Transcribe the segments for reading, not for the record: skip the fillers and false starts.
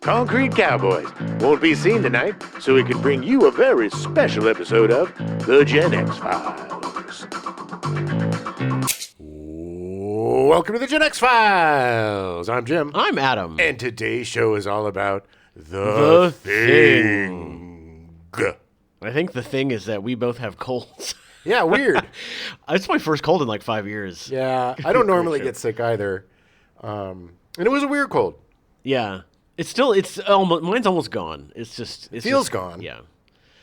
concrete cowboys won't be seen tonight, so we can bring you a very special episode of The Gen X Files. Welcome to The Gen X Files. I'm Jim. I'm Adam. And today's show is all about The Thing. I think the thing is that we both have colds. Yeah, weird. It's my first cold in like 5 years. Yeah, I don't normally get sick either. And it was a weird cold. Yeah. It's almost, mine's almost gone. It feels gone. Yeah.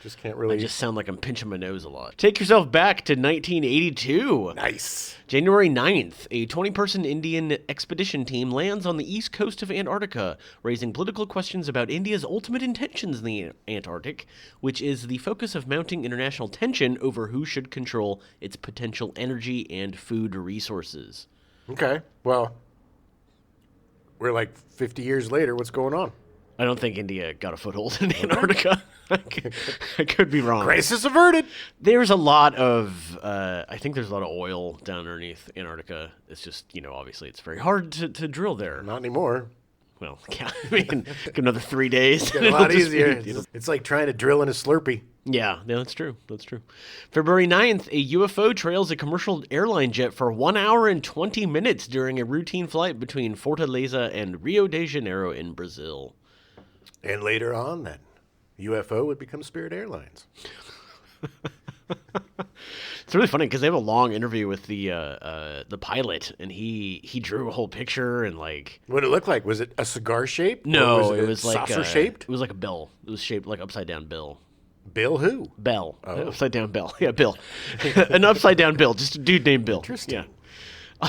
Just can't really. I just sound like I'm pinching my nose a lot. Take yourself back to 1982. Nice. January 9th, a 20-person Indian expedition team lands on the east coast of Antarctica, raising political questions about India's ultimate intentions in the Antarctic, which is the focus of mounting international tension over who should control its potential energy and food resources. Okay. Well, we're like 50 years later. What's going on? I don't think India got a foothold in Antarctica. I could be wrong. Crisis averted. There's a lot of, I think there's a lot of oil down underneath Antarctica. It's just, obviously it's very hard to drill there. Not anymore. Well, I mean, another 3 days. It's a lot easier. It's like trying to drill in a Slurpee. Yeah, that's true. That's true. February 9th, a UFO trails a commercial airline jet for 1 hour and 20 minutes during a routine flight between Fortaleza and Rio de Janeiro in Brazil. And later on, that UFO would become Spirit Airlines. It's really funny because they have a long interview with the pilot, and he drew a whole picture and like. What did it look like? Was it a cigar shape? No, it was like saucer shaped. It was like a bell. It was shaped like upside down bill. Bill who? Bell. Oh. Upside down bell. Yeah, Bill. An upside down Bill. Just a dude named Bill. Interesting. Yeah.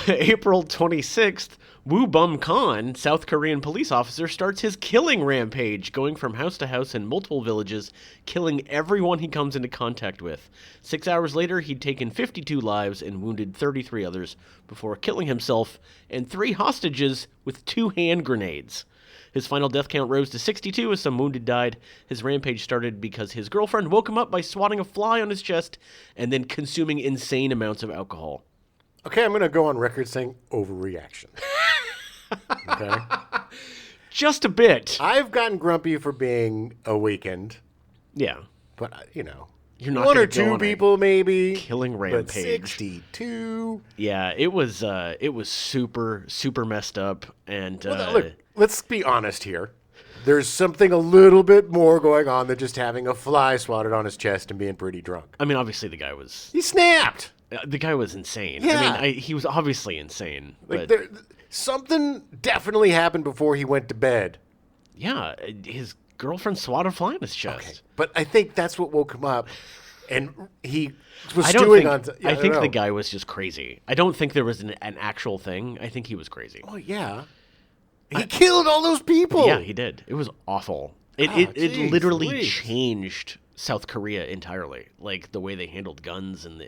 April 26th, Woo Bum Khan, South Korean police officer, starts his killing rampage, going from house to house in multiple villages, killing everyone he comes into contact with. 6 hours later, he'd taken 52 lives and wounded 33 others before killing himself and 3 hostages with 2 hand grenades. His final death count rose to 62 as some wounded died. His rampage started because his girlfriend woke him up by swatting a fly on his chest and then consuming insane amounts of alcohol. Okay, I'm going to go on record saying overreaction. Okay? Just a bit. I've gotten grumpy for being awakened. Yeah. But, You're not one gonna or go two on a people maybe. killing But rampage. 62. Yeah, it was super, super messed up. And Well, look, let's be honest here. There's something a little bit more going on than just having a fly swatted on his chest and being pretty drunk. I mean, obviously the guy was insane. Yeah. I mean, he was obviously insane. Like But something definitely happened before he went to bed. yeah, his girlfriend swatted a fly on his chest. Okay. But I think that's what woke him up. And he was I don't stewing think, on... I think the guy was just crazy. I don't think there was an actual thing. I think he was crazy. Oh, yeah. He killed all those people. Yeah, he did. It was awful. It Geez, literally Louise. changed South Korea entirely, like the way they handled guns and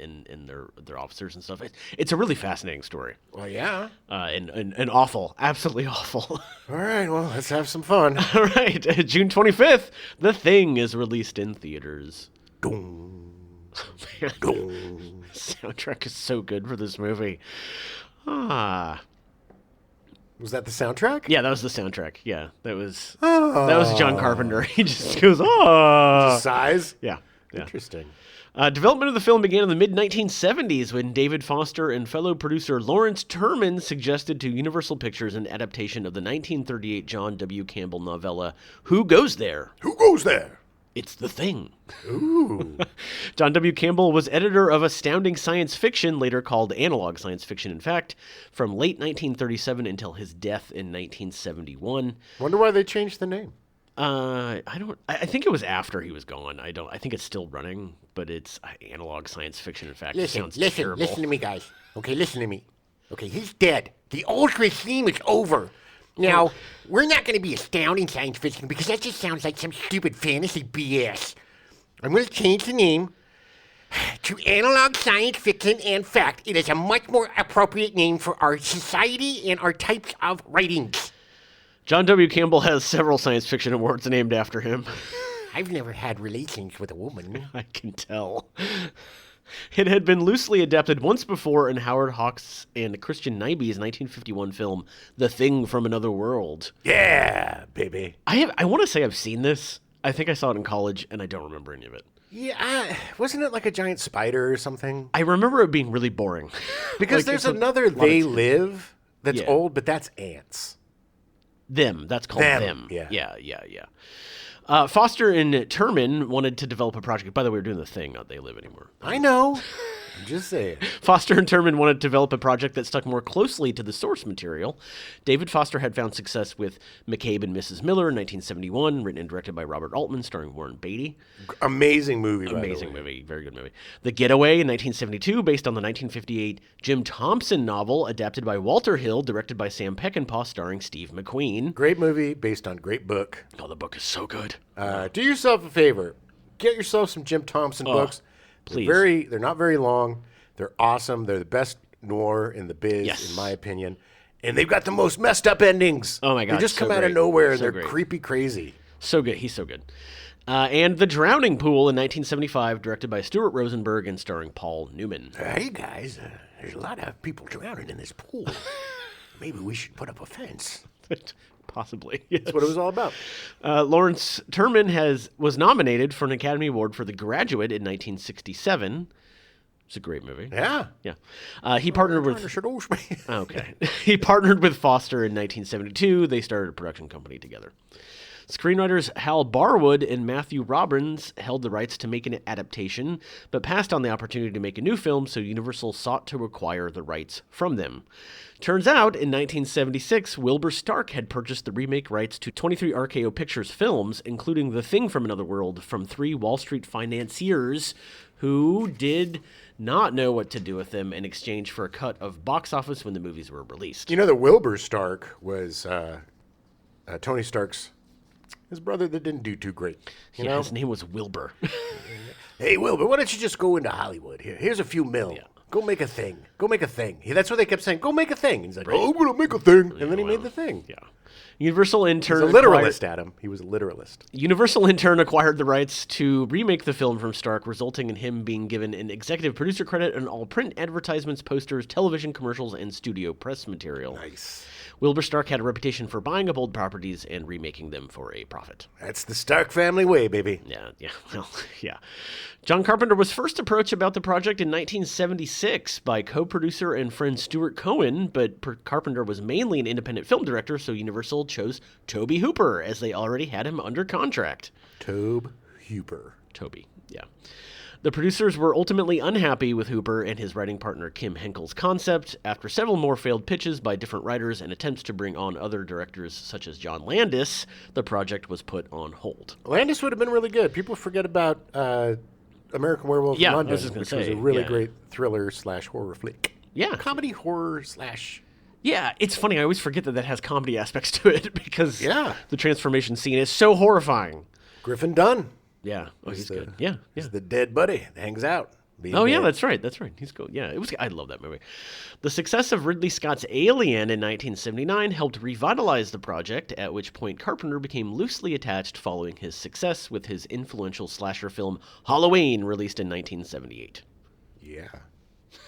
their officers and stuff. It's a really fascinating story. Well, yeah. And awful, absolutely awful. All right, well, let's have some fun. All right, June 25th, The Thing is released in theaters. Dong. Man, Dong. soundtrack is so good for this movie. Ah. Was that the soundtrack? Yeah, that was the soundtrack. Yeah, that was Oh. that was John Carpenter. He just goes, oh. Size? Yeah. Interesting. Development of the film began in the mid-1970s when David Foster and fellow producer Lawrence Terman suggested to Universal Pictures an adaptation of the 1938 John W. Campbell novella, Who Goes There? Who goes there? It's the Thing. Ooh. John W. Campbell was editor of Astounding Science Fiction, later called Analog Science Fiction, in fact, from late 1937 until his death in 1971. Wonder why they changed the name. I think it was after he was gone. I think it's still running, but it's Analog Science Fiction, in fact. It sounds terrible. Listen to me, guys. Okay, listen to me. Okay, he's dead. The old regime is over. Now, we're not going to be astounding science fiction because that just sounds like some stupid fantasy BS. I'm going to change the name to Analog Science Fiction and Fact. It is a much more appropriate name for our society and our types of writings. John W. Campbell has several science fiction awards named after him. I've never had relations with a woman. I can tell. It had been loosely adapted once before in Howard Hawks and Christian Nyby's 1951 film, The Thing from Another World. Yeah, baby. I want to say I've seen this. I think I saw it in college, and I don't remember any of it. Yeah, wasn't it like a giant spider or something? I remember it being really boring. Because Like, there's it's a another lot of They time. Live that's Yeah. old, but that's ants. Them. That's called Them, Them. yeah. Yeah. Foster and Turman wanted to develop a project. By the way, we're doing The Thing, not They Live anymore. I know. I'm just saying. Foster and Turman wanted to develop a project that stuck more closely to the source material. David Foster had found success with McCabe and Mrs. Miller in 1971, written and directed by Robert Altman, starring Warren Beatty. Amazing movie, by the Amazing way. movie, very good movie. The Getaway in 1972, based on the 1958 Jim Thompson novel, adapted by Walter Hill, directed by Sam Peckinpah, starring Steve McQueen. Great movie based on great book. Oh, the book is so good. Do yourself a favor. Get yourself some Jim Thompson books. please. They're not very long. They're awesome. They're the best noir in the biz, Yes. in my opinion. And they've got the most messed up endings. Oh my God, They just so come out great. of nowhere. So They're great. creepy crazy. So good. He's so good. And The Drowning Pool in 1975, directed by Stuart Rosenberg and starring Paul Newman. Hey, guys, there's a lot of people drowning in this pool. Maybe we should put up a fence. Possibly. Yes. That's what it was all about. Lawrence Turman was nominated for an Academy Award for The Graduate in 1967. It's a great movie. Yeah. Yeah. He partnered with... with... Okay. He partnered with Foster in 1972. They started a production company together. Screenwriters Hal Barwood and Matthew Robbins held the rights to make an adaptation, but passed on the opportunity to make a new film, so Universal sought to acquire the rights from them. Turns out, in 1976, Wilbur Stark had purchased the remake rights to 23 RKO Pictures films, including The Thing from Another World, from 3 Wall Street financiers who did not know what to do with them in exchange for a cut of box office when the movies were released. You know that Wilbur Stark was Tony Stark's his brother that didn't do too great. You Yeah, know? his name was Wilbur. Hey, Wilbur, why don't you just go into Hollywood? Here's a few mil. Yeah. Go make a thing. Go make a thing. That's what they kept saying. Go make a thing. He's like, oh, I'm going to make a thing. And then he made the thing. Yeah. Universal in He's turn a literalist, Adam. He was a literalist. Universal in turn acquired the rights to remake the film from Stark, resulting in him being given an executive producer credit on all print advertisements, posters, television commercials, and studio press material. Nice. Wilbur Stark had a reputation for buying up old properties and remaking them for a profit. That's the Stark family way, baby. Yeah. John Carpenter was first approached about the project in 1976 by co-producer and friend Stuart Cohen, but Carpenter was mainly an independent film director, so Universal chose Tobe Hooper, as they already had him under contract. Tobe Hooper. Toby, yeah. The producers were ultimately unhappy with Hooper and his writing partner Kim Henkel's concept. After several more failed pitches by different writers and attempts to bring on other directors such as John Landis, the project was put on hold. Landis would have been really good. People forget about American Werewolf Yeah, in I London, was just gonna which say, was a really yeah. great thriller/horror flick. Yeah. Comedy horror/. Yeah, it's funny. I always forget that has comedy aspects to it because Yeah. the transformation scene is so horrifying. Griffin Dunn. Yeah. Oh, he's the- good. Yeah. He's the dead buddy that hangs out. being Oh yeah, dead. that's right. That's right. He's cool. Yeah, it was. I love that movie. The success of Ridley Scott's Alien in 1979 helped revitalize the project, at which point Carpenter became loosely attached following his success with his influential slasher film Halloween, released in 1978. Yeah.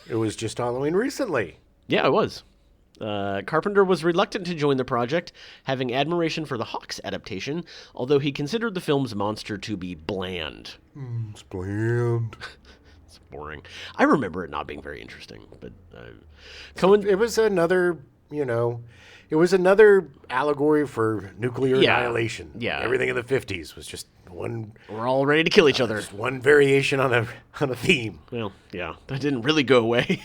It was just Halloween recently. Yeah, it was. Carpenter was reluctant to join the project, having admiration for the Hawks adaptation, although he considered the film's monster to be bland. It's bland. It's boring. I remember it not being very interesting, but Cohen. It was another, it was another allegory for nuclear Yeah. annihilation. Yeah. Everything in the 50s was just one We're all ready to kill each other. just one variation on a theme. Well, yeah, that didn't really go away.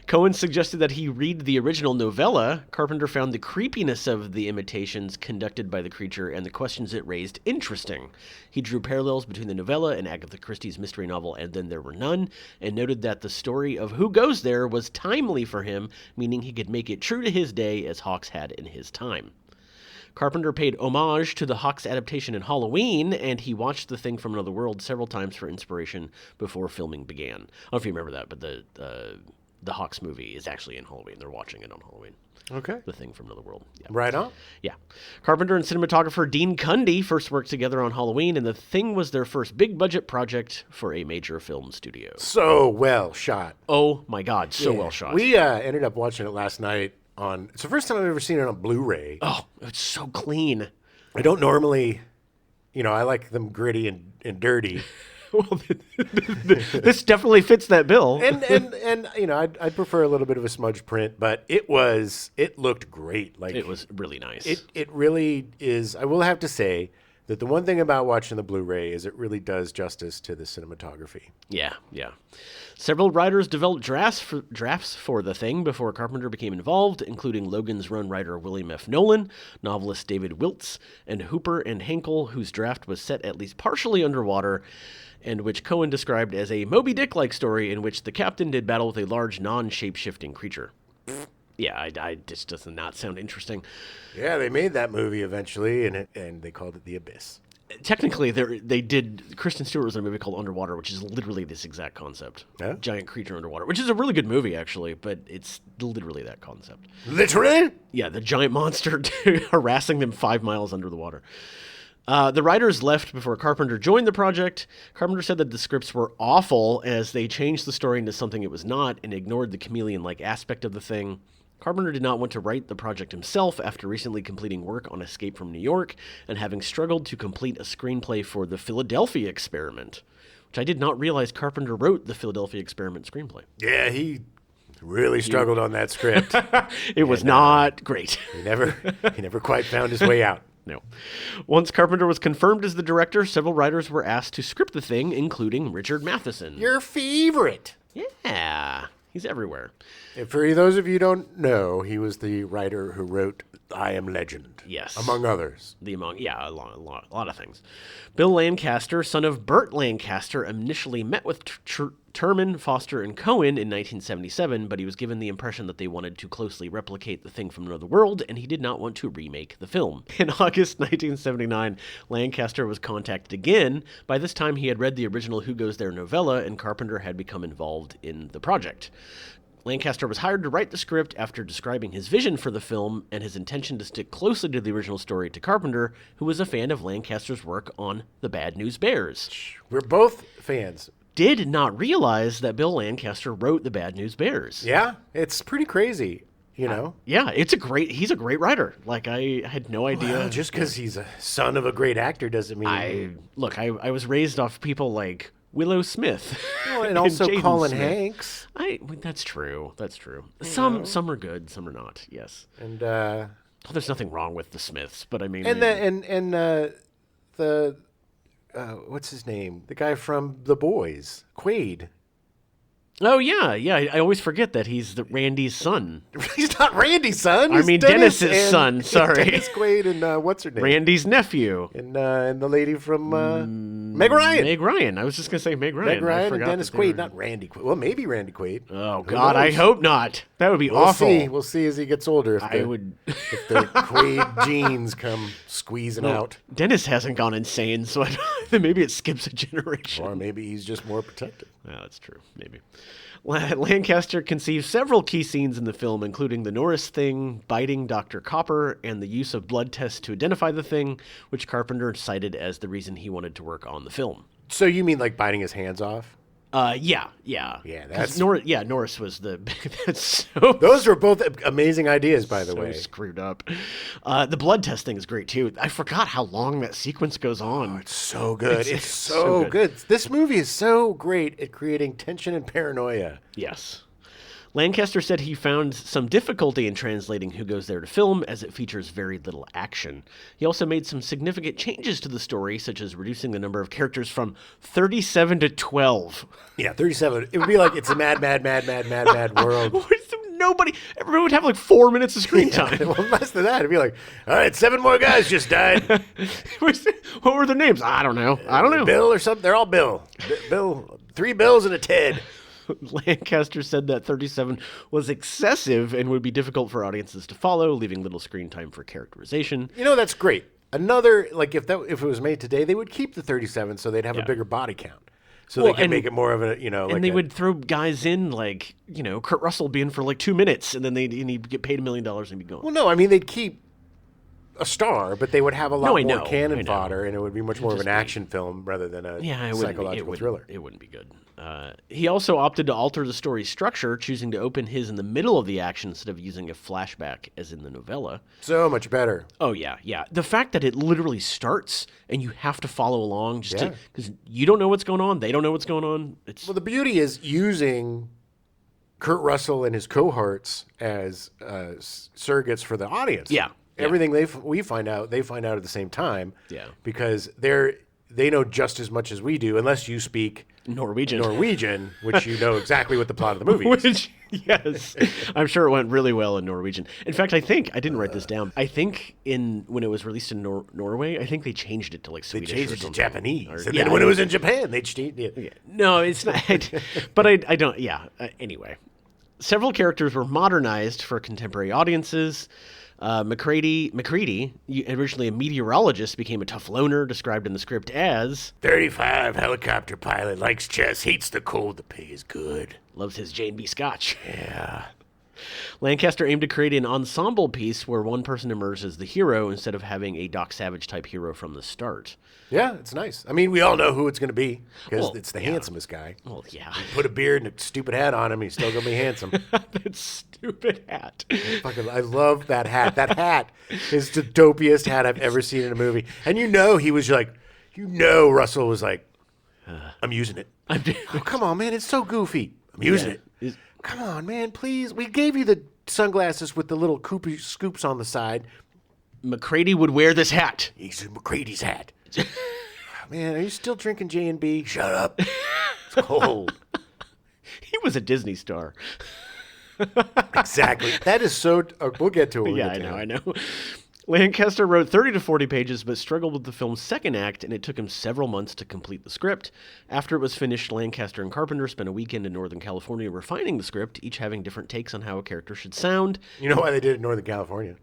Cohen suggested that he read the original novella. Carpenter found the creepiness of the imitations conducted by the creature and the questions it raised interesting. He drew parallels between the novella and Agatha Christie's mystery novel And Then There Were None, and noted that the story of Who Goes There was timely for him, meaning he could make it true to his day as Hawks had in his time. Carpenter paid homage to the Hawks adaptation in Halloween, and he watched The Thing from Another World several times for inspiration before filming began. I don't know if you remember that, but the Hawks movie is actually in Halloween. They're watching it on Halloween. Okay. The Thing from Another World. Yeah. Right on. Yeah. Carpenter and cinematographer Dean Cundy first worked together on Halloween, and The Thing was their first big-budget project for a major film studio. So well shot. Oh, my God. So well shot. We ended up watching it last night on... It's the first time I've ever seen it on Blu-ray. Oh, it's so clean. I don't normally... I like them gritty and dirty. Well, this definitely fits that bill. and I'd prefer a little bit of a smudge print, but it looked great. Like, it was really nice. It really is. I will have to say that the one thing about watching the Blu-ray is it really does justice to the cinematography. Yeah. Several writers developed drafts for The Thing before Carpenter became involved, including Logan's Run writer William F. Nolan, novelist David Wiltz, and Hooper and Henkel, whose draft was set at least partially underwater, and which Cohen described as a Moby Dick-like story in which the captain did battle with a large non-shape-shifting creature. Yeah, this does not sound interesting. Yeah, they made that movie eventually, and they called it The Abyss. Technically, they did. Kristen Stewart was in a movie called Underwater, which is literally this exact concept. Yeah? Giant creature underwater, which is a really good movie, actually, but it's literally that concept. Literally? Yeah, the giant monster harassing them 5 miles under the water. The writers left before Carpenter joined the project. Carpenter said that the scripts were awful as they changed the story into something it was not and ignored the chameleon-like aspect of the thing. Carpenter did not want to write the project himself after recently completing work on Escape from New York and having struggled to complete a screenplay for The Philadelphia Experiment, which I did not realize Carpenter wrote the Philadelphia Experiment screenplay. Yeah, he really struggled on that script. It was not great. He never quite found his way out. No. Once Carpenter was confirmed as the director, several writers were asked to script The Thing, including Richard Matheson. Your favorite. Yeah, he's everywhere. And for those of you who don't know, he was the writer who wrote I Am Legend. Yes. Among others. A lot of things. Bill Lancaster, son of Burt Lancaster, initially met with Turman, Foster, and Cohen in 1977, but he was given the impression that they wanted to closely replicate The Thing from Another World, and he did not want to remake the film. In August 1979, Lancaster was contacted again. By this time, he had read the original Who Goes There novella, and Carpenter had become involved in the project. Lancaster was hired to write the script after describing his vision for the film and his intention to stick closely to the original story to Carpenter, who was a fan of Lancaster's work on The Bad News Bears. We're both fans. Did not realize that Bill Lancaster wrote The Bad News Bears. Yeah, it's pretty crazy, Yeah, he's a great writer. Like, I had no idea. Well, just because he's a son of a great actor doesn't mean... I was raised off people like Willow Smith. Well, and also Jaden Colin Smith. Hanks. That's true. Some are good, some are not. Yes. And there's nothing wrong with the Smiths, but I mean, what's his name? The guy from The Boys, Quaid. Oh yeah. I always forget that he's Randy's son. He's not Randy's son. I mean Dennis's son. Sorry, Dennis Quaid and what's her name? Randy's nephew. And the lady from Meg Ryan. Meg Ryan. I was just gonna say Meg Ryan. Meg Ryan and Dennis Quaid, not Randy Quaid. Well, maybe Randy Quaid. Oh God, I hope not. That would be awful. We'll see as he gets older. If the Quaid genes come squeezing out. Dennis hasn't gone insane, so maybe it skips a generation. Or maybe he's just more protective. Yeah, that's true. Maybe. Lancaster conceived several key scenes in the film, including the Norris Thing, biting Dr. Copper, and the use of blood tests to identify the Thing, which Carpenter cited as the reason he wanted to work on the film. So you mean like biting his hands off? Yeah. Yeah, that's... Norris was the... That's so... Those were both amazing ideas, by the way. Screwed up. The blood test thing is great, too. I forgot how long that sequence goes on. Oh, it's so good. It's so good. This movie is so great at creating tension and paranoia. Yes. Lancaster said he found some difficulty in translating Who Goes There to film, as it features very little action. He also made some significant changes to the story, such as reducing the number of characters from 37 to 12. Yeah, 37. It would be like it's a mad world. Everyone would have like 4 minutes of screen time. Well, less than that. It'd be like, all right, 7 more guys just died. What were their names? I don't know. Bill or something. They're all Bill. Bill. 3 Bills and a Ted. Lancaster said that 37 was excessive and would be difficult for audiences to follow, leaving little screen time for characterization. That's great. Another, like if it was made today, they would keep the 37 so they'd have a bigger body count. so they can make it more of a, And like they would throw guys in like, Kurt Russell being for like 2 minutes, and then he'd get paid $1 million and be gone. Well, no, I mean, they'd keep a star, but they would have a lot I more know. cannon fodder, and it would be much more of an action film rather than a psychological thriller. It wouldn't be good. He also opted to alter the story's structure, choosing to open his in the middle of the action instead of using a flashback as in the novella. So much better. Oh, yeah. The fact that it literally starts and you have to follow along because you don't know what's going on, they don't know what's going on. Well, the beauty is using Kurt Russell and his cohorts as surrogates for the audience. Yeah. Everything we find out, they find out at the same time. Yeah. Because they know just as much as we do, unless you speak Norwegian, which you know exactly what the plot of the movie is. Which, yes. I'm sure it went really well in Norwegian. In fact, I didn't write this down. I think when it was released in Norway, I think they changed it to like Swedish. They changed it to Japanese. And then when it was in Japan, they changed it. Yeah. No, it's not. But I don't. Yeah. Anyway, several characters were modernized for contemporary audiences. McCready, originally a meteorologist, became a tough loner, described in the script as 35 helicopter pilot, likes chess, hates the cold, the pay is good. Loves his J&B Scotch. Yeah. Lancaster aimed to create an ensemble piece where one person emerges as the hero instead of having a Doc Savage type hero from the start. Yeah, it's nice. I mean, we all know who it's going to be because it's the handsomest guy. Well, yeah. You put a beard and a stupid hat on him, he's still going to be handsome. That stupid hat. I love that hat. That hat is the dopiest hat I've ever seen in a movie. And he was like, Russell was like, I'm using it. Oh, come on, man, it's so goofy. I'm using it. Come on, man, please. We gave you the sunglasses with the little scoops on the side. McCready would wear this hat. He's in McCready's hat. Man, are you still drinking J&B? Shut up. It's cold. He was a Disney star. Exactly. That is so... we'll get to it. I know. Lancaster wrote 30 to 40 pages, but struggled with the film's second act, and it took him several months to complete the script. After it was finished, Lancaster and Carpenter spent a weekend in Northern California refining the script, each having different takes on how a character should sound. You know why they did it in Northern California?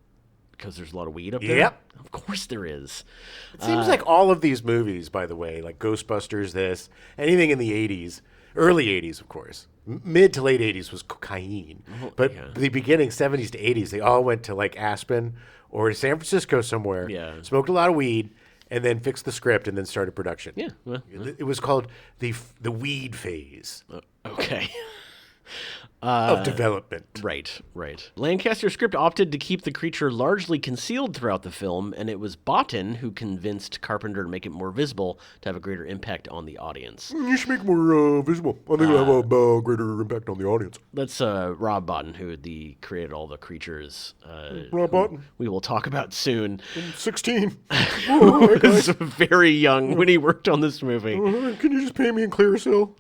Because there's a lot of weed up there? Yep. Of course there is. It seems like all of these movies, by the way, like Ghostbusters, anything in the 80s, early 80s, of course. Mid to late 80s was cocaine. But the beginning, 70s to 80s, they all went to like Aspen or to San Francisco somewhere, smoked a lot of weed, and then fixed the script and then started production. Yeah. Well, it was called the weed phase. Okay. Of development. Right. Lancaster's script opted to keep the creature largely concealed throughout the film, and it was Botten who convinced Carpenter to make it more visible to have a greater impact on the audience. You should make it more visible. I think it'll have a greater impact on the audience. That's Rob Botten, who created all the creatures. Rob Botten. We will talk about soon. 16. He was very young when he worked on this movie. Can you just pay me in Clearasil?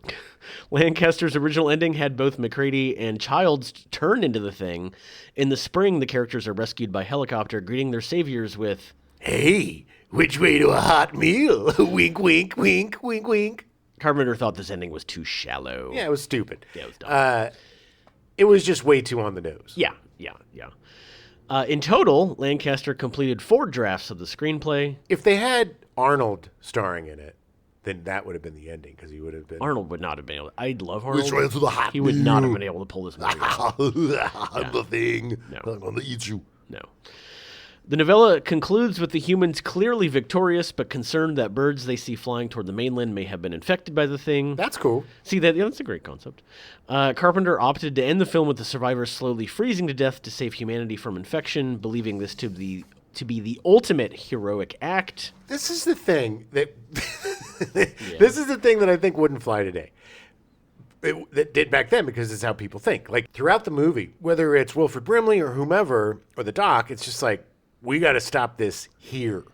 Lancaster's original ending had both McCready and Childs turn into the Thing. In the spring, the characters are rescued by helicopter, greeting their saviors with, "Hey, which way to a hot meal? Wink, wink, wink, wink, wink." Carpenter thought this ending was too shallow. Yeah, it was stupid. Yeah, it was dumb. It was just way too on the nose. Yeah. In total, Lancaster completed 4 drafts of the screenplay. If they had Arnold starring in it, then that would have been the ending, because he would have been... Arnold would not have been able to... I love Arnold. Which way to the hot He would not have been able to pull this movie off. I'm the Thing. No. I'm going to eat you. No. The novella concludes with the humans clearly victorious, but concerned that birds they see flying toward the mainland may have been infected by the Thing. That's cool. See, that's a great concept. Carpenter opted to end the film with the survivors slowly freezing to death to save humanity from infection, believing this to be the ultimate heroic act. This is the thing that... This is the thing that I think wouldn't fly today. That did back then, because it's how people think. Like, throughout the movie, whether it's Wilford Brimley or whomever, or the doc, it's just like, we got to stop this here.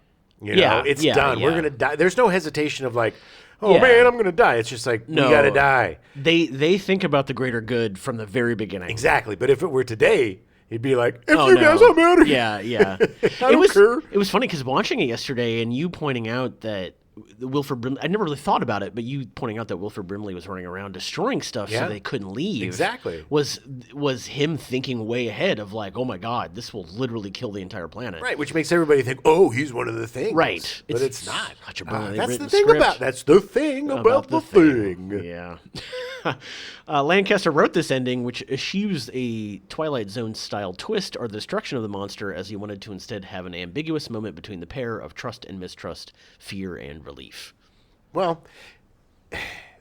You know, it's done. We're going to die. There's no hesitation of like, man, I'm going to die. It's just like, we got to die. They think about the greater good from the very beginning. Exactly. But if it were today, he'd be like, guys are mad. Yeah. I don't care. It was funny because watching it yesterday and you pointing out that Wilford Brimley. I never really thought about it, but you pointing out that Wilford Brimley was running around destroying stuff so they couldn't leave. Exactly. Was him thinking way ahead of like, oh my God, this will literally kill the entire planet. Right, which makes everybody think, oh, he's one of the things. Right. But it's not. Such a brilliantly That's written the thing script. that's the thing about the thing. Yeah. Lancaster wrote this ending, which eschews a Twilight Zone-style twist or the destruction of the monster, as he wanted to instead have an ambiguous moment between the pair of trust and mistrust, fear and relief. Well,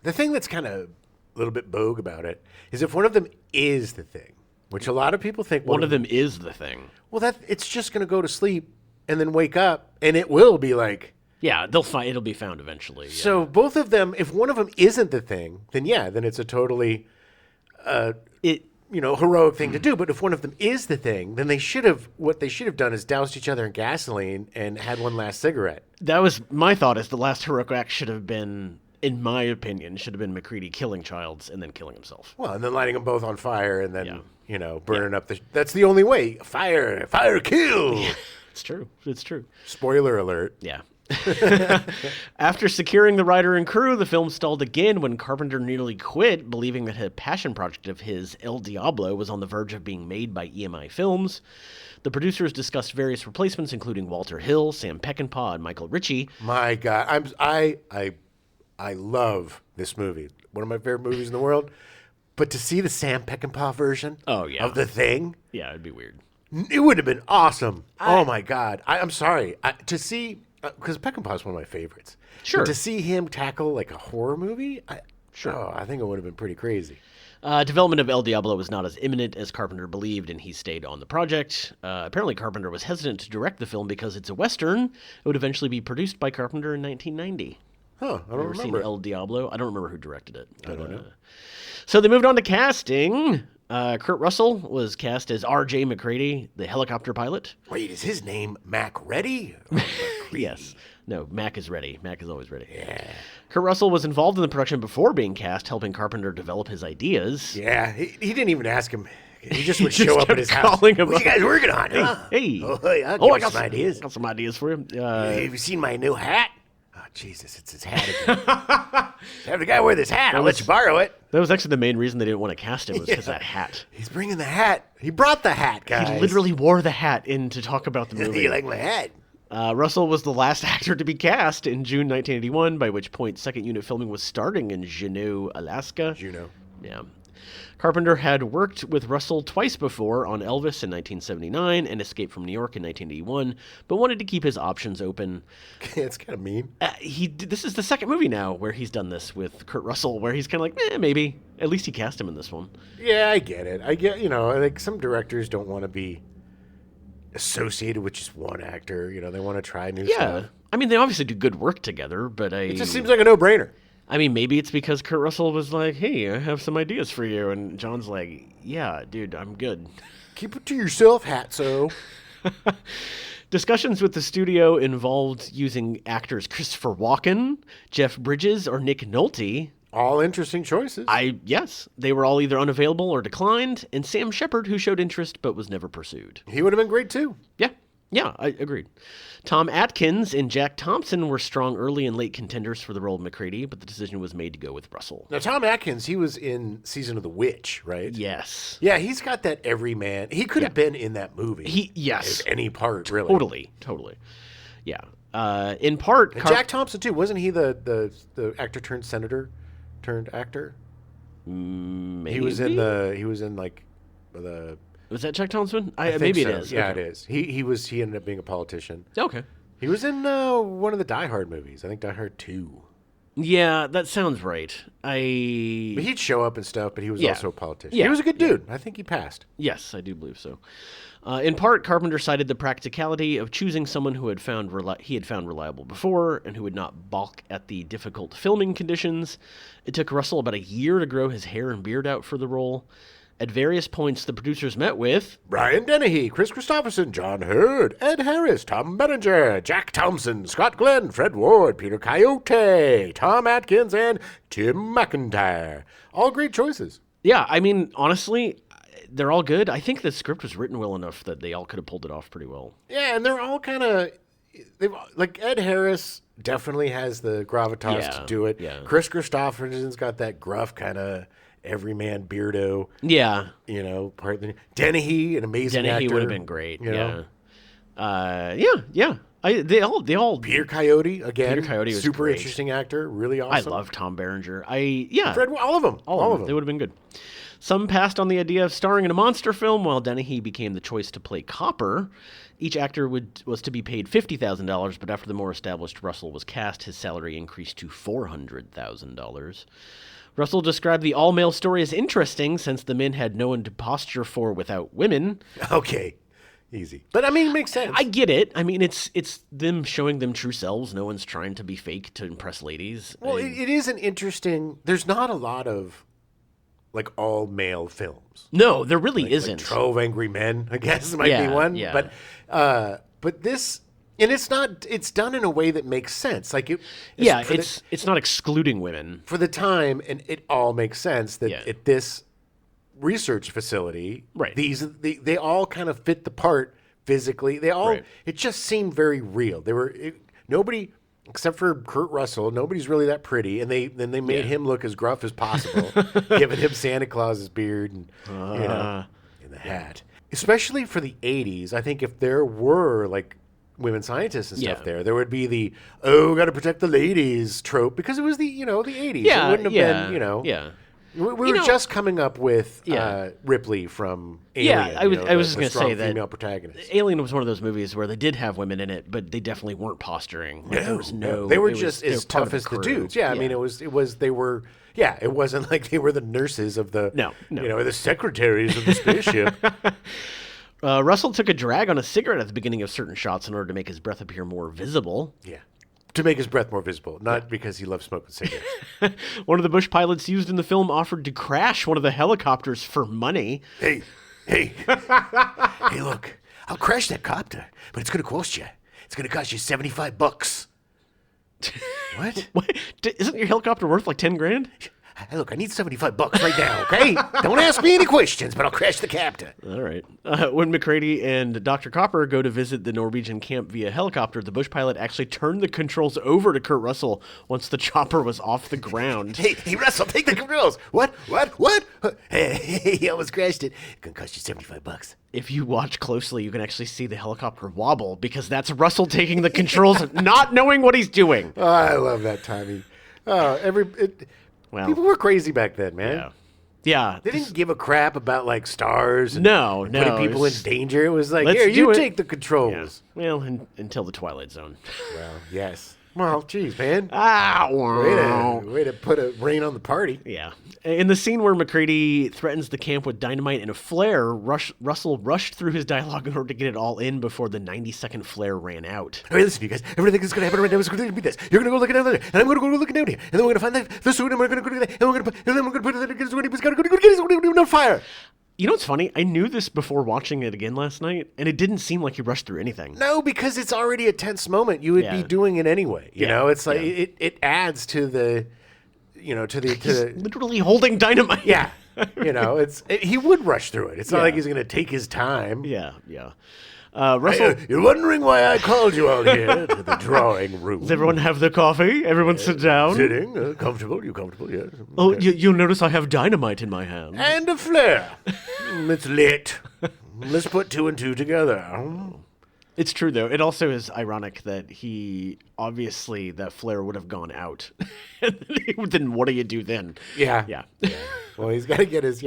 the thing that's kind of a little bit bogue about it is if one of them is the thing, which a lot of people think one of them is the thing. Well, it's just going to go to sleep and then wake up, and it will be like... Yeah, they'll find it'll be found eventually. Yeah. So both of them, if one of them isn't the thing, then it's a totally, heroic thing to do. But if one of them is the thing, then what they should have done is doused each other in gasoline and had one last cigarette. That was my thought. Is the last heroic act should have been, in my opinion, MacReady killing Childs and then killing himself. Well, and then lighting them both on fire and then burning up That's the only way. Fire, kill. Yeah, it's true. It's true. Spoiler alert. Yeah. After securing the writer and crew, the film stalled again when Carpenter nearly quit, believing that a passion project of his, El Diablo, was on the verge of being made by EMI Films. The producers discussed various replacements, including Walter Hill, Sam Peckinpah, and Michael Ritchie. My God, I love this movie. One of my favorite movies in the world. But to see the Sam Peckinpah version of The Thing, it'd be weird. It would have been awesome. Oh my God, I'm sorry to see. Because Peckinpah is one of my favorites. Sure. But to see him tackle like a horror movie, I think it would have been pretty crazy. Development of El Diablo was not as imminent as Carpenter believed, and he stayed on the project. Apparently, Carpenter was hesitant to direct the film because it's a Western. It would eventually be produced by Carpenter in 1990. Huh, I don't remember. Seen El Diablo? I don't remember who directed it. I don't know. So they moved on to casting. Kurt Russell was cast as R.J. MacReady, the helicopter pilot. Wait, is his name Mac Ready? Yes. No, Mac is ready. Mac is always ready. Yeah. Kurt Russell was involved in the production before being cast, helping Carpenter develop his ideas. Yeah, he didn't even ask him. He just would show up at his house. Calling him what you guys working on? Hey. I got some ideas. Got some ideas for you. Have you seen my new hat? Oh, Jesus, it's his hat again. Have the guy wear this hat. I'll let you borrow it. That was actually the main reason they didn't want to cast him, was because of that hat. He's bringing the hat. He brought the hat, guys. He literally wore the hat in to talk about the movie. You like my hat? Russell was the last actor to be cast in June 1981, by which point second unit filming was starting in Juneau, Alaska. Juneau. Yeah. Carpenter had worked with Russell twice before on Elvis in 1979 and Escape from New York in 1981, but wanted to keep his options open. It's kind of mean. This is the second movie now where he's done this with Kurt Russell, where he's kind of like, maybe. At least he cast him in this one. Yeah, I get it. Like some directors don't want to be associated with just one actor. They want to try new stuff. I mean, they obviously do good work together, but it just seems like a no-brainer. I mean, maybe it's because Kurt Russell was like, hey, I have some ideas for you. And John's like, yeah, dude, I'm good. Keep it to yourself, Hatso. Discussions with the studio involved using actors Christopher Walken, Jeff Bridges, or Nick Nolte. All interesting choices. Yes. They were all either unavailable or declined. And Sam Shepard, who showed interest but was never pursued. He would have been great, too. Yeah, I agreed. Tom Atkins and Jack Thompson were strong early and late contenders for the role of MacReady, but the decision was made to go with Russell. Now, Tom Atkins, he was in Season of the Witch, right? Yes. Yeah, he's got that everyman. He could have been in that movie. Yes. Any part, really. Totally. Yeah. In part... Jack Thompson, too. Wasn't he the actor turned senator turned actor? Maybe. He was in the... Was that Jack Thompson? Maybe so. It is. Yeah, okay. It is. He ended up being a politician. Okay. He was in one of the Die Hard movies. I think Die Hard 2. Yeah, that sounds right. But he'd show up and stuff, but he was also a politician. Yeah. He was a good dude. I think he passed. Yes, I do believe so. In part, Carpenter cited the practicality of choosing someone who had found reliable before and who would not balk at the difficult filming conditions. It took Russell about a year to grow his hair and beard out for the role. At various points, the producers met with Brian Dennehy, Chris Christopherson, John Hurd, Ed Harris, Tom Berenger, Jack Thompson, Scott Glenn, Fred Ward, Peter Coyote, Tom Atkins, and Tim McIntyre. All great choices. Yeah, I mean, honestly, they're all good. I think the script was written well enough that they all could have pulled it off pretty well. Yeah, and they're all kind of... like Ed Harris definitely has the gravitas Yeah, to do it. yeah. Chris Christopherson's got that gruff kind of everyman beardo, Yeah. part. Dennehy, an amazing actor. Dennehy would have been great. you know. Yeah. They all. Peter Coyote again. Peter Coyote was super great. interesting actor, really I awesome. love Tom Berenger. Fred, all of them. All of them. They would have been good. Some passed on the idea of starring in a monster film, while Dennehy became the choice to play Copper. Each actor was to be paid $50,000, but after the more established Russell was cast, his salary increased to $400,000. Russell described the all-male story as interesting, since the men had no one to posture for without women. Okay, easy, but I mean, it makes sense. I get it. I mean, it's them showing them true selves. No one's trying to be fake to impress ladies. Well, it is an interesting. There's not a lot of like all male films. No, there really isn't. 12 Angry Men, I guess, might be one. Yeah. But this, and it's not. It's done in a way that makes sense. Like it's not excluding women. for the time, and it all makes sense that Yeah. at this research facility, Right. they all kind of fit the part physically. They all. Right. It just seemed very real. Nobody. Except for Kurt Russell, nobody's really that pretty, and they made him look as gruff as possible, giving him Santa Claus's beard and in the hat. Especially for the '80s, I think if there were like women scientists and stuff Yeah. there would be the got to protect the ladies trope because it was the '80s. Yeah, it wouldn't have been Yeah. We were just coming up with Yeah. Ripley from Alien. Yeah, I was just the gonna say strong that female protagonist. Alien was one of those movies where they did have women in it, but they definitely weren't posturing. Like, there was no. They were it was- just they were as part tough of as the crew. dudes. Yeah, I mean, it was they were. Yeah, it wasn't like they were the nurses of the. No. the secretaries of the spaceship. Russell took a drag on a cigarette at the beginning of certain shots in order to make his breath appear more visible. Yeah, to make his breath more visible, not because he loves smoking cigarettes. One of the Bush pilots used in the film offered to crash one of the helicopters for money. hey, hey, look, I'll crash that copter, but it's gonna cost you. It's gonna cost you $75. What? What? Isn't your helicopter worth like 10 grand? Hey, look, I need $75 right now, okay? Don't ask me any questions, but I'll crash the captain. All right. When McCready and Dr. Copper go to visit the Norwegian camp via helicopter, the Bush pilot actually turned the controls over to Kurt Russell once the chopper was off the ground. Hey, Russell, take the controls. What? Hey, he almost crashed it. It's gonna cost you $75. If you watch closely, you can actually see the helicopter wobble because that's Russell taking the controls, not knowing what he's doing. Oh, I love that timing. Well, People were crazy back then, man. yeah. Yeah. They didn't give a crap about like stars and No, putting people in it's- danger. It was like, Let's here, do you it. take the Yeah. controls. Well, until the Twilight Zone. Well, yes. Well, geez, man. Way to put a rain on the party. Yeah. In the scene where McCready threatens the camp with dynamite and a flare, Russell rushed through his dialogue in order to get it all in before the 90-second flare ran out. All right, listen, you guys. Everything that's going to happen right now is going to be this. You're going to go looking down there, and I'm going to go looking down here, and then we're going to find the suit, and we're going to go to that, and then we're going to put it against when he was going to go get his on fire. You know what's funny? I knew this before watching it again last night, and it didn't seem like he rushed through anything. No, because it's already a tense moment. You would Yeah. be doing it anyway. You Yeah, know, it's like yeah. it adds to the, to He's the literally holding dynamite. yeah. He would rush through it. It's not Yeah. like he's going to take his time. Yeah. Russell, You're wondering why I called you out here to the drawing room. does everyone have their coffee? Everyone sit down. Sitting, comfortable. You comfortable? Yes. Oh, you'll notice I have dynamite in my hand. And a flare. It's lit. Let's put two and two together. It's true, though. It also is ironic that obviously, that flare would have gone out. Then what do you do then? Yeah. Yeah. Well, he's got to get his,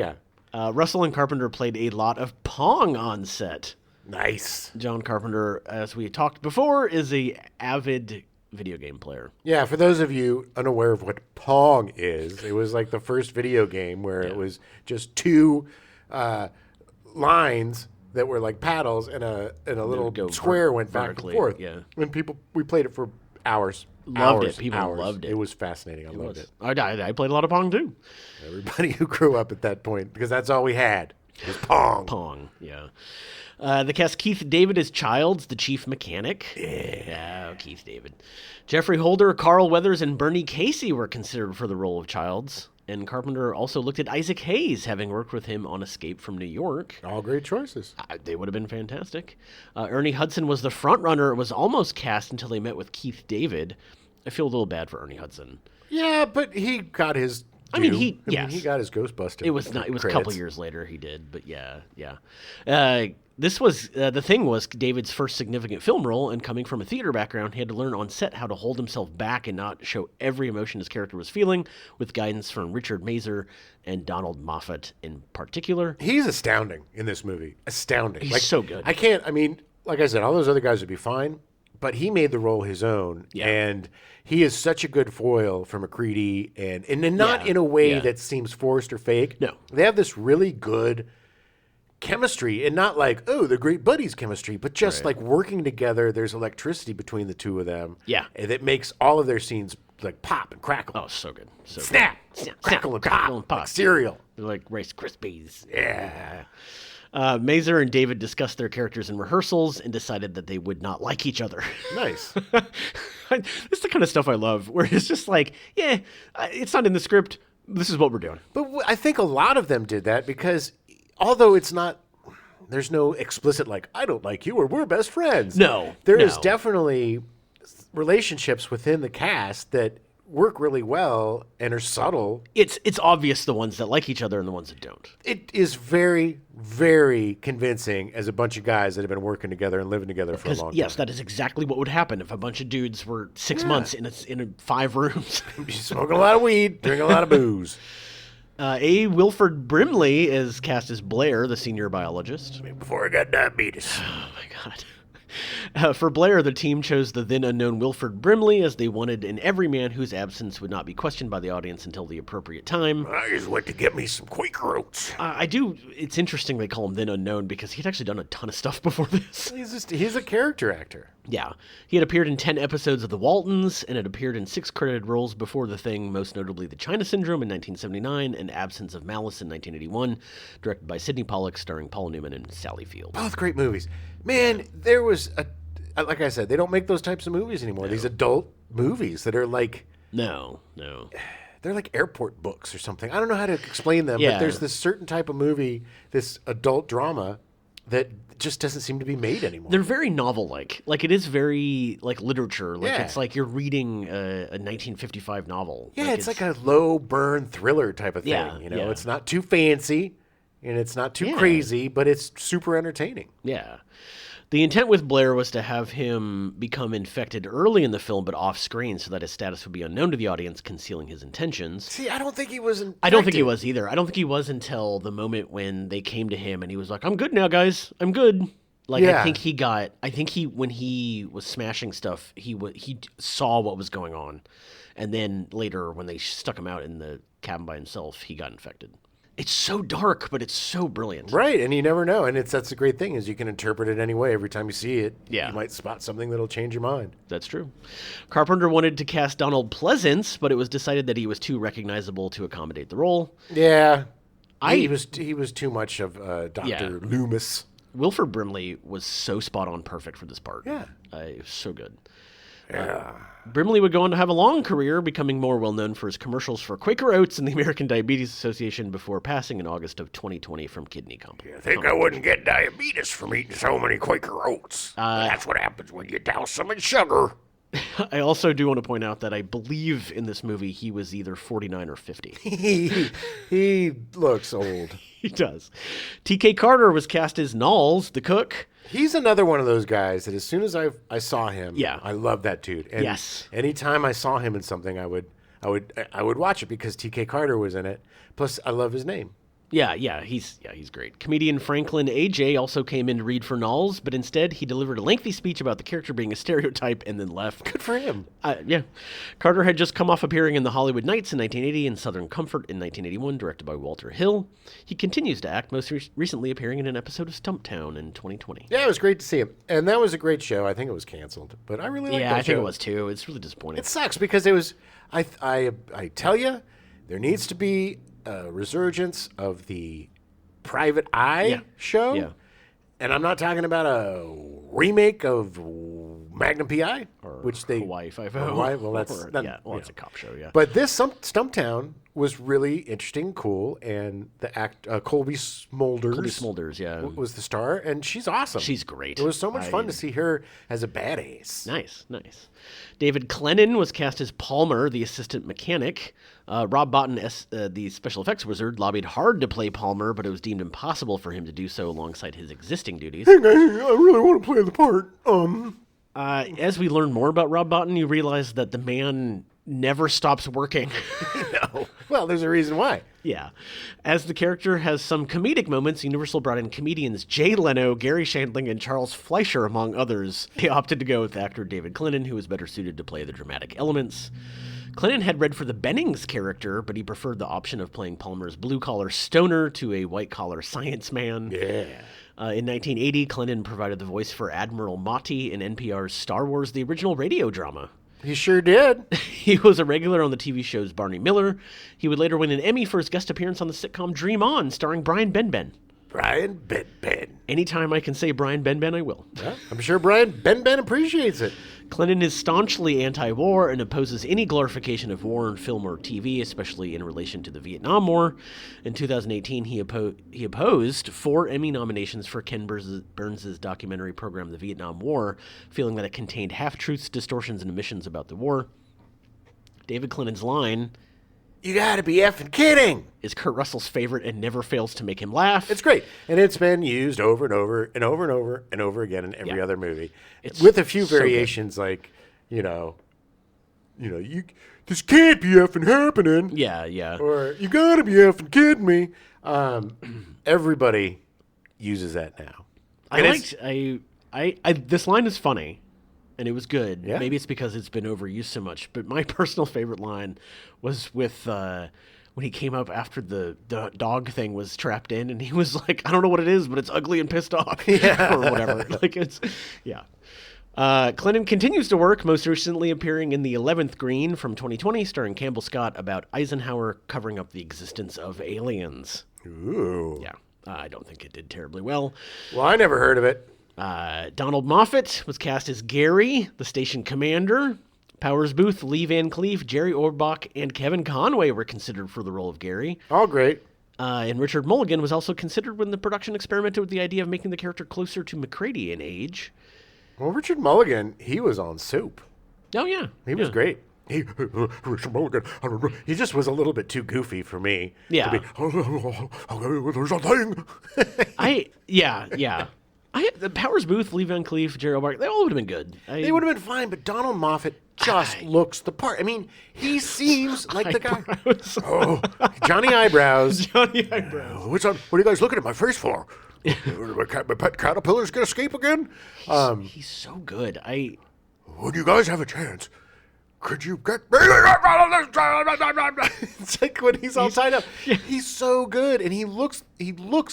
Russell and Carpenter played a lot of Pong on set. Nice. John Carpenter, as we talked before, is a avid video game player. Yeah, for those of you unaware of what Pong is, it was like the first video game where it was just two lines that were like paddles and a little go square went back and vertically, forth. yeah. And we played it for hours. Loved Hours, it. People hours. loved it. It was fascinating. I loved it. I played a lot of Pong, too. Everybody who grew up at that point, because that's all we had, was Pong. Pong, yeah. They cast Keith David as Childs, the chief mechanic. Yeah, Keith David. Jeffrey Holder, Carl Weathers, and Bernie Casey were considered for the role of Childs. And Carpenter also looked at Isaac Hayes, having worked with him on Escape from New York. All great choices. They would have been fantastic. Ernie Hudson was the front runner. Was almost cast until they met with Keith David. I feel a little bad for Ernie Hudson. Yeah, but he got his. I mean, he yes. got his Ghostbuster. It was not. It was a credits. couple years later he did, but yeah. This was the thing was David's first significant film role, and coming from a theater background, he had to learn on set how to hold himself back and not show every emotion his character was feeling, with guidance from Richard Mazer and Donald Moffat in particular. He's astounding in this movie. Astounding. He's so good. I can't. I mean, like I said, all those other guys would be fine, but he made the role his own, and he is such a good foil for McCready, and not in a way that seems forced or fake. No, they have this really good chemistry, and not like, oh, they're great buddies chemistry, but just like working together. There's electricity between the two of them. Yeah, and that makes all of their scenes like pop and crackle. Oh, so good. So snap, good. crackle, and pop, like cereal. They're like Rice Krispies. Yeah. Mazer and David discussed their characters in rehearsals and decided that they would not like each other. Nice. It's the kind of stuff I love, where it's just like, yeah, it's not in the script. This is what we're doing. But I think a lot of them did that because although it's not, there's no explicit like, I don't like you or we're best friends. No. There is definitely relationships within the cast that work really well and are subtle. It's obvious the ones that like each other and the ones that don't. It is very, very convincing as a bunch of guys that have been working together and living together for a long time. Yes, that is exactly what would happen if a bunch of dudes were 6 months in 5 rooms. Smoking a lot of weed, drinking a lot of booze. A. Wilford Brimley is cast as Blair, the senior biologist. Before I got diabetes. Oh, my God. For Blair, the team chose the then unknown Wilford Brimley, as they wanted an everyman whose absence would not be questioned by the audience until the appropriate time. I just went to get me some Quaker Oats. It's interesting they call him then unknown because he'd actually done a ton of stuff before this. He's a character actor. Yeah. He had appeared in 10 episodes of The Waltons and had appeared in 6 credited roles before The Thing, most notably The China Syndrome in 1979 and Absence of Malice in 1981, directed by Sidney Pollack, starring Paul Newman and Sally Field. Both great movies. Man, there was like I said, they don't make those types of movies anymore. No. These adult movies that are like... No. They're like airport books or something. I don't know how to explain them, yeah. But there's this certain type of movie, this adult drama, that just doesn't seem to be made anymore. They're very novel-like. Like, it is very, like, literature. Like, it's like you're reading a 1955 novel. Yeah, it's like a low-burn thriller type of thing. Yeah, you know, It's not too fancy, and it's not too crazy, but it's super entertaining. Yeah. The intent with Blair was to have him become infected early in the film, but off-screen, so that his status would be unknown to the audience, concealing his intentions. See, I don't think he was infected. I don't think he was either. I don't think he was until the moment when they came to him and he was like, "I'm good now, guys. I'm good." Like, I think when he was smashing stuff, he saw what was going on. And then later, when they stuck him out in the cabin by himself, he got infected. It's so dark, but it's so brilliant. Right, and you never know. And that's the great thing is you can interpret it any way. Every time you see it, you might spot something that'll change your mind. That's true. Carpenter wanted to cast Donald Pleasance, but it was decided that he was too recognizable to accommodate the role. Yeah, he was too much of Dr. Loomis. Wilford Brimley was so spot on perfect for this part. Yeah. It was so good. Yeah. Brimley would go on to have a long career, becoming more well-known for his commercials for Quaker Oats and the American Diabetes Association before passing in August of 2020 from kidney complaints. I think I wouldn't get diabetes from eating so many Quaker Oats. That's what happens when you douse them in sugar. I also do want to point out that I believe in this movie he was either 49 or 50. He looks old. He does. T.K. Carter was cast as Knowles, the cook. He's another one of those guys that as soon as I saw him, I love that dude. And anytime I saw him in something, I would watch it because T.K. Carter was in it. Plus, I love his name. He's great. Comedian Franklin A.J. also came in to read for Knowles, but instead he delivered a lengthy speech about the character being a stereotype and then left. Good for him. Carter had just come off appearing in The Hollywood Knights in 1980 and Southern Comfort in 1981, directed by Walter Hill. He continues to act, most recently appearing in an episode of Stumptown in 2020. Yeah, it was great to see him. And that was a great show. I think it was canceled, but I really liked that show. Yeah, I think it was too. It's really disappointing. It sucks because it was, I tell you, there needs to be a resurgence of the Private Eye show. Yeah. And I'm not talking about a remake of Magnum P.I. Or which they Hawaii Five-O. Hawaii, well, that's Or- not, yeah. Well, you it's a know. cop show. Yeah. But this Stumptown was really interesting, cool, and the Colby Smulders. Colby Smulders, yeah. was the star, and she's awesome. She's great. It was so much fun to see her as a badass. Nice, nice. David Clennon was cast as Palmer, the assistant mechanic. Rob Bottin, the special effects wizard, lobbied hard to play Palmer, but it was deemed impossible for him to do so alongside his existing duties. Hey guys, I really want to play the part. As we learn more about Rob Bottin, you realize that the man never stops working. No. Well, there's a reason why. Yeah. As the character has some comedic moments, Universal brought in comedians Jay Leno, Gary Shandling, and Charles Fleischer, among others. They opted to go with actor David Clennon, who was better suited to play the dramatic elements. Clennon had read for the Bennings character, but he preferred the option of playing Palmer's blue-collar stoner to a white-collar science man. Yeah. In 1980, Clennon provided the voice for Admiral Motti in NPR's Star Wars: The Original Radio Drama. He sure did. He was a regular on the TV shows Barney Miller. He would later win an Emmy for his guest appearance on the sitcom Dream On, starring Brian Benben. Brian Benben. Anytime I can say Brian Benben, I will. Yeah, I'm sure Brian Benben appreciates it. Clennon is staunchly anti-war and opposes any glorification of war in film or TV, especially in relation to the Vietnam War. In 2018, he opposed 4 Emmy nominations for Ken Burns' documentary program, The Vietnam War, feeling that it contained half-truths, distortions, and omissions about the war. David Clennon's line, You gotta be effing kidding. is Kurt Russell's favorite and never fails to make him laugh. It's great. And it's been used over and over and over and over and over again in every other movie. It's with a few so variations like, this can't be effing happening. Yeah, yeah. Or you gotta be effing kidding me. Everybody uses that now. This line is funny, and it was good. Yeah. Maybe it's because it's been overused so much, but my personal favorite line was with when he came up after the dog thing was trapped in, and he was like, "I don't know what it is, but it's ugly and pissed off," or whatever. Clennon continues to work, most recently appearing in The 11th Green from 2020, starring Campbell Scott, about Eisenhower covering up the existence of aliens. Ooh. Yeah, I don't think it did terribly well. Well, I never heard of it. Donald Moffat was cast as Gary, the station commander. Powers Booth, Lee Van Cleef, Jerry Orbach, and Kevin Conway were considered for the role of Gary. All great. And Richard Mulligan was also considered when the production experimented with the idea of making the character closer to McCready in age. Well, Richard Mulligan, he was on Soup. Oh, yeah. He was great. Richard Mulligan, he just was a little bit too goofy for me. Yeah. To be, there's a thing. The Powers Booth, Lee Van Cleef, Jerry Orbach, they all would have been good. They would have been fine, but Donald Moffat just looks the part. I mean, he seems like the guy. Johnny Eyebrows. Johnny Eyebrows. What are you guys looking at my face for? My pet caterpillar's gonna escape again? He's so good. When you guys have a chance, could you get me? It's like when he's all tied up. Yeah. He's so good, and he looks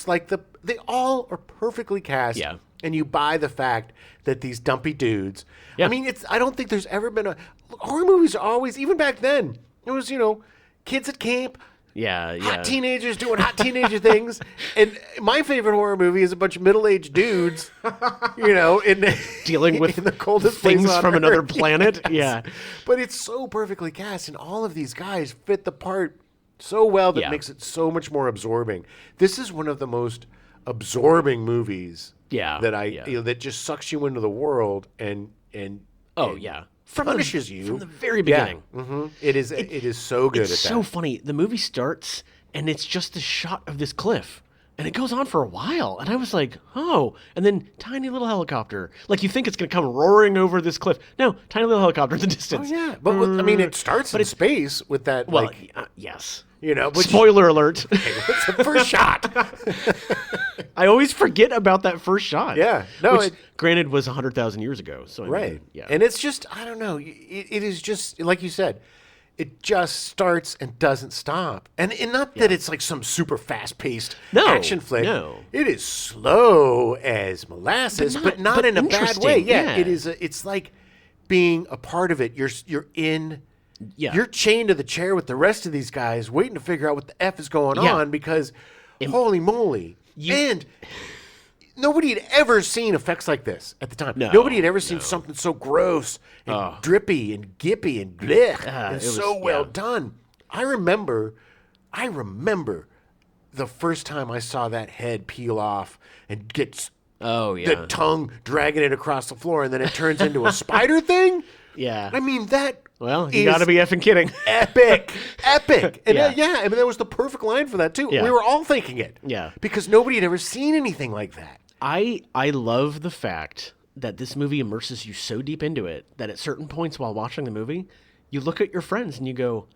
like they all are perfectly cast. Yeah. And you buy the fact that these dumpy dudes. Yeah. I mean, I don't think there's ever been horror movies are always, even back then, it was, kids at camp. Yeah. Hot teenagers doing hot teenager things. And my favorite horror movie is a bunch of middle-aged dudes, dealing with in the coldest things place on from another Earth. planet. Yes. Yeah. But it's so perfectly cast, and all of these guys fit the part so well that makes it so much more absorbing. This is one of the most absorbing movies that that just sucks you into the world and punishes you from the very beginning. Yeah. Mm-hmm. It is so good. It's so funny. The movie starts and it's just the shot of this cliff, and it goes on for a while. And I was like, oh, and then tiny little helicopter. Like you think it's going to come roaring over this cliff. No, tiny little helicopter in the distance. Oh yeah, but it starts in space with that. Well, yes. Spoiler alert. It's the first shot. I always forget about that first shot. Yeah. No, which, granted, was 100,000 years ago. So right. Yeah. And it's just, I don't know. It is just, like you said, it just starts and doesn't stop. And not that it's like some super fast-paced action flick. No. It is slow as molasses, but not in a bad way. Yeah. It is. It's like being a part of it. You're in. Yeah. You're chained to the chair with the rest of these guys, waiting to figure out what the F is going on because, holy moly. And nobody had ever seen effects like this at the time. No, Nobody had ever seen something so gross and drippy and gippy and blech and so well done. I remember the first time I saw that head peel off and get the tongue dragging it across the floor, and then it turns into a spider thing. Yeah. I mean, that Well, you got to be effing kidding. epic. And Yeah. I mean, that was the perfect line for that, too. Yeah. We were all thinking it. Yeah. Because nobody had ever seen anything like that. I love the fact that this movie immerses you so deep into it that at certain points while watching the movie, you look at your friends and you go,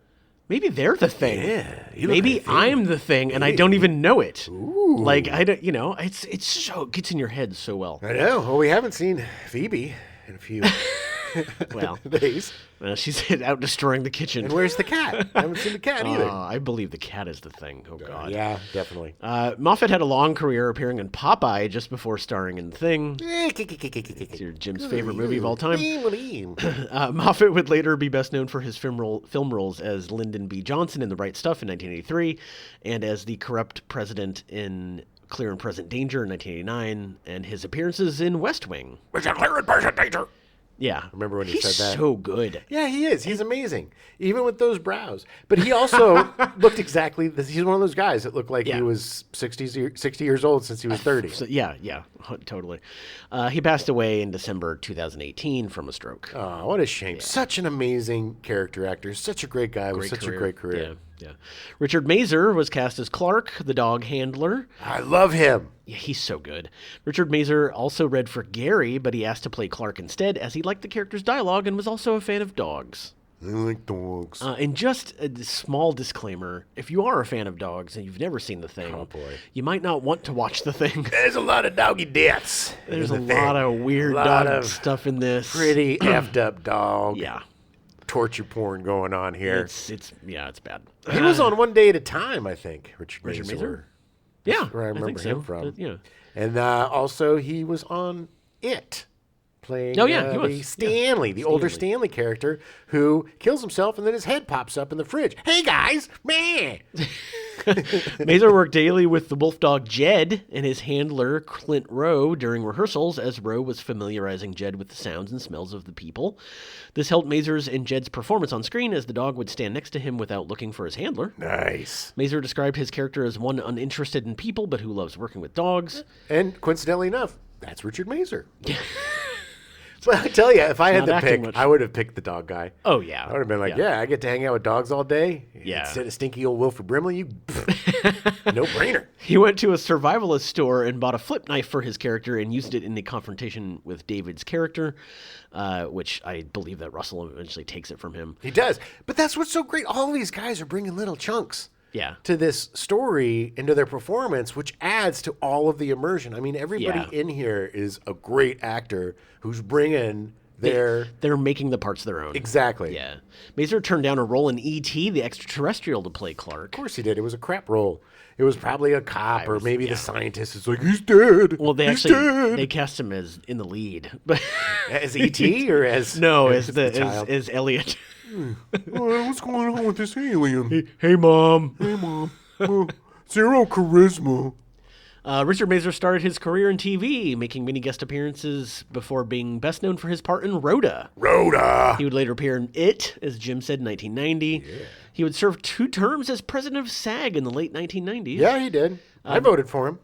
maybe they're the thing. Yeah. Maybe I'm the thing and I don't even know it. Ooh. Like, I don't, it's so, it gets in your head so well. I know. Well, we haven't seen Phoebe in a few days. She's out destroying the kitchen. And where's the cat? I haven't seen the cat either. I believe the cat is the thing. Oh, God. Yeah, definitely. Moffat had a long career appearing in Popeye just before starring in The Thing. It's your Jim's favorite movie of all time. Moffat would later be best known for his film roles as Lyndon B. Johnson in The Right Stuff in 1983 and as the corrupt president in Clear and Present Danger in 1989 and his appearances in West Wing. Was it Clear and Present Danger? Yeah. Remember when he He's said that? so good. Yeah, he is. He's amazing. Even with those brows. But he also looked exactly, he's one of those guys that looked like he was 60 years old since he was 30. So, yeah, totally. He passed away in December 2018 from a stroke. Oh, what a shame. Such an amazing character actor. Such a great guy with such a great career. Yeah. Richard Mazer was cast as Clark, the dog handler. I love him. Yeah, he's so good. Richard Mazer also read for Gary, but he asked to play Clark instead as he liked the character's dialogue and was also a fan of dogs. I like dogs. And just a small disclaimer, if you are a fan of dogs and you've never seen The Thing, you might not want to watch The Thing. There's a lot of doggy deaths. There's a lot of weird dog stuff in this. Pretty effed up dog. Yeah. Torture porn going on here. It's bad. He was on One Day at a Time, I think. Richard Mazer? Mazer. Yeah, That's where I remember him from. But, yeah. And also he was on It, playing he was. Stanley, the older Stanley character who kills himself and then his head pops up in the fridge. Hey guys, man. Mazer worked daily with the wolf dog Jed and his handler Clint Rowe during rehearsals as Rowe was familiarizing Jed with the sounds and smells of the people. This helped Mazer's and Jed's performance on screen as the dog would stand next to him without looking for his handler. Nice. Mazer described his character as one uninterested in people but who loves working with dogs. And coincidentally enough, that's Richard Mazer. But I tell you, if I had to pick, I would have picked the dog guy. Oh, yeah. I would have been like, I get to hang out with dogs all day. Yeah. Instead of stinky old Wilford Brimley, no brainer. He went to a survivalist store and bought a flip knife for his character and used it in the confrontation with David's character, which I believe that Russell eventually takes it from him. He does. But that's what's so great. All these guys are bringing little chunks. To this story and to their performance, which adds to all of the immersion. I mean, everybody in here is a great actor who's bringing their... They're making the parts their own. Exactly. Yeah. Mazer turned down a role in E.T., the extraterrestrial, to play Clark. Of course he did. It was a crap role. It was probably a cop or maybe the scientist is like, he's dead. Well, they cast him as in the lead. As E.T. or as... No, as Elliot. What's going on with this alien? Hey, Mom. Hey, Mom. Zero charisma. Richard Mazer started his career in TV, making many guest appearances before being best known for his part in Rhoda. Rhoda! He would later appear in It, as Jim said, in 1990. Yeah. He would serve 2 terms as president of SAG in the late 1990s. Yeah, he did. I voted for him.